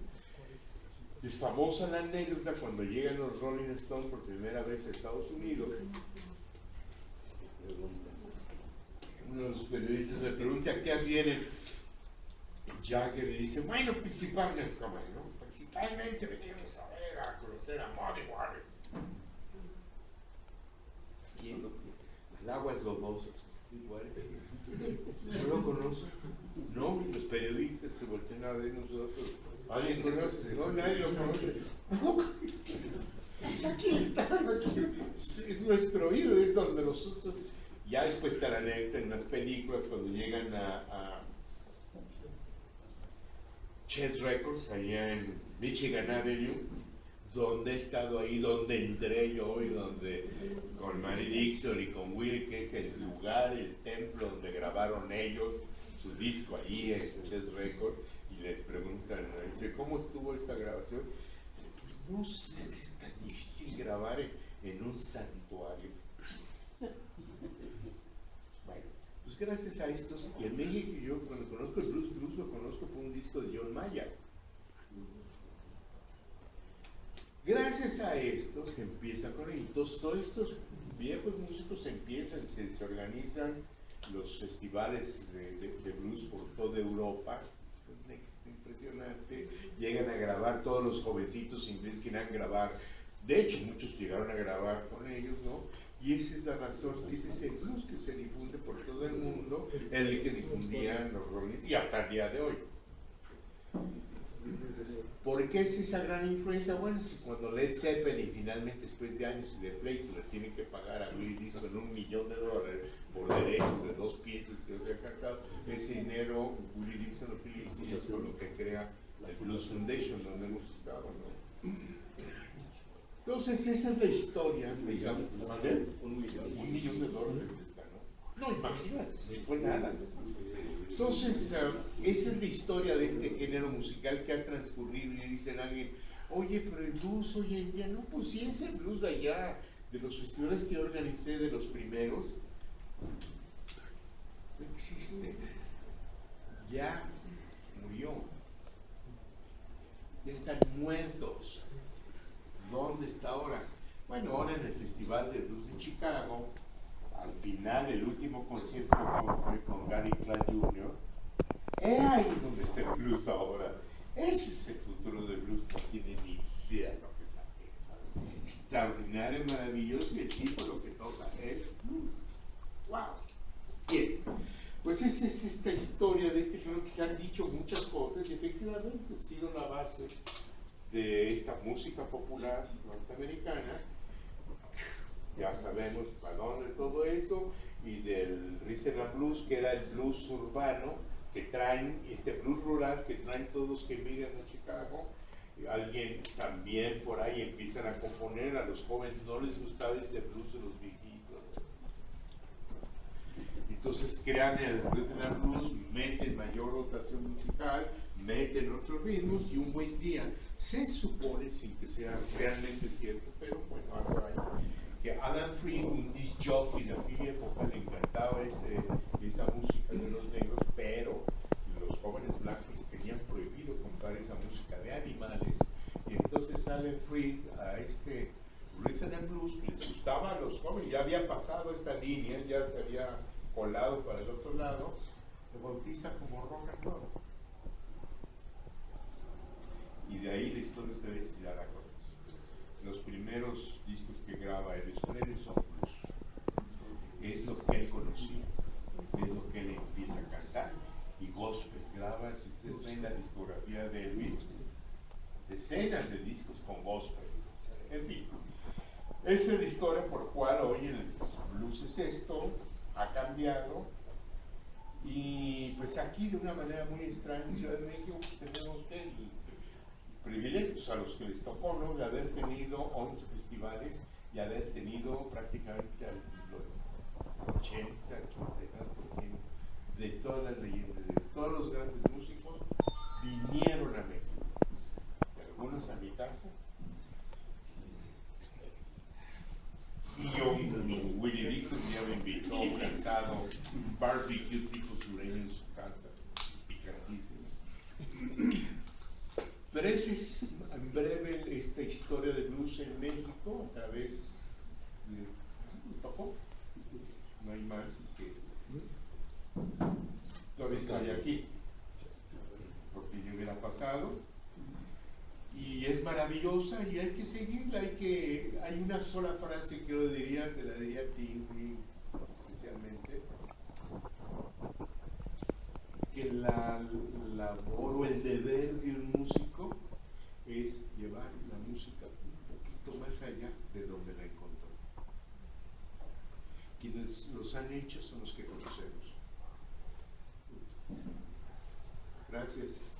Es famosa la anécdota cuando llegan los Rolling Stones por primera vez a Estados Unidos. uno de los periodistas le pregunta a qué vienen. Jagger le dice, bueno, principalmente, ¿no? Principalmente venimos a ver, a conocer a Muddy Waters. El agua es lodosa. ¿No lo conozco? No, y los periodistas se voltean a ver nosotros. ¿Alguien conoce? No, nadie lo conoce. Aquí estás, aquí. Es nuestro oído, es donde nosotros. Ya después está la anécdota en las películas cuando llegan a Chess Records, allá en Michigan Avenue, donde he estado ahí, donde entré yo y donde con Mary Dixon y con Will, que es el lugar, el templo donde grabaron ellos su disco allí en Chess Records, y le preguntan, dice, ¿cómo estuvo esta grabación? No sé, es que es tan difícil grabar en un santuario. Bueno, pues gracias a estos, y en México yo cuando conozco el blues lo conozco por un disco de John Mayer. Gracias a esto se empieza con ellos. Entonces todos estos viejos músicos empiezan, se organizan los festivales de blues por toda Europa. Es impresionante. Llegan a grabar todos los jovencitos ingleses que iban a grabar. De hecho, muchos llegaron a grabar con ellos, ¿no? Y esa es la razón, que ese es el blues que se difunde por todo el mundo, el que difundían los Rolling y hasta el día de hoy. ¿Por qué es esa gran influencia? Bueno, si cuando Led Zeppelin finalmente después de años y de pleito le tienen que pagar a Willie Dixon $1 millón por derechos de 2 piezas que se han cantado, ese dinero Willie Dixon lo utiliza y es por lo que crea el Blues Foundation, donde hemos estado, ¿no? Entonces esa es la historia, digamos. $1 millón les ganó. No, imagínate, no fue nada. Entonces, esa es la historia de este género musical que ha transcurrido y dicen a alguien, oye, pero el blues hoy en día, no, pues sí, ese blues de allá, de los festivales que organicé, de los primeros, no existe, ya murió, ya están muertos. ¿Dónde está ahora? Bueno, ahora en el Festival de Blues de Chicago, al final, el último concierto fue con Gary Clark Jr. Ahí es donde está el blues ahora. Ese es el futuro del blues, no tiene ni idea lo que está haciendo. Extraordinario, maravilloso, y el tipo lo que toca es wow. Bien, pues esa es esta historia de este género que se han dicho muchas cosas y efectivamente ha sido la base de esta música popular norteamericana. Ya sabemos para dónde todo eso, y del rhythm and blues, que era el blues urbano, que traen, este blues rural, que traen todos los que emigran a Chicago. Y alguien también por ahí empiezan a componer, a los jóvenes no les gustaba ese blues de los viejitos. Entonces crean el rhythm and blues, meten mayor rotación musical, meten otros ritmos, y un buen día, se supone, sin que sea realmente cierto, pero bueno, algo hay, que Alan Freed, un disc jockey de aquella época, le encantaba esa música de los negros, pero los jóvenes blancos tenían prohibido comprar esa música de animales, y entonces Alan Freed a este rhythm and blues, que les gustaba a los jóvenes, ya había pasado esta línea, ya se había colado para el otro lado, lo bautiza como rock and roll. Y de ahí la historia ustedes ya la conocen. Los primeros discos que graba Elvis Presley son blues. Es lo que él conocía, es lo que él empieza a cantar. Y gospel, graba, si ustedes ven la discografía de Elvis, decenas de discos con gospel. En fin, esa es la historia por la cual hoy el blues es esto, ha cambiado. Y pues aquí de una manera muy extraña en Ciudad de México tenemos que privilegios a los que les tocó, ¿no? De haber tenido 11 festivales y haber tenido prácticamente al 80, 80% de todas las leyendas, de todos los grandes músicos vinieron a México. Y algunos a mi casa. Y yo, Willie Dixon ya me invitó a un asado, un barbecue tipo sureño en su casa, picantísimo. Pero esa es en breve esta historia de blues en México a través de tocó. No hay más que todavía estaría aquí, porque yo hubiera pasado. Y es maravillosa y hay que seguirla, hay una sola frase que yo diría, te la diría a ti especialmente, que la labor o el deber de un músico es llevar la música un poquito más allá de donde la encontró. Quienes los han hecho son los que conocemos. Gracias.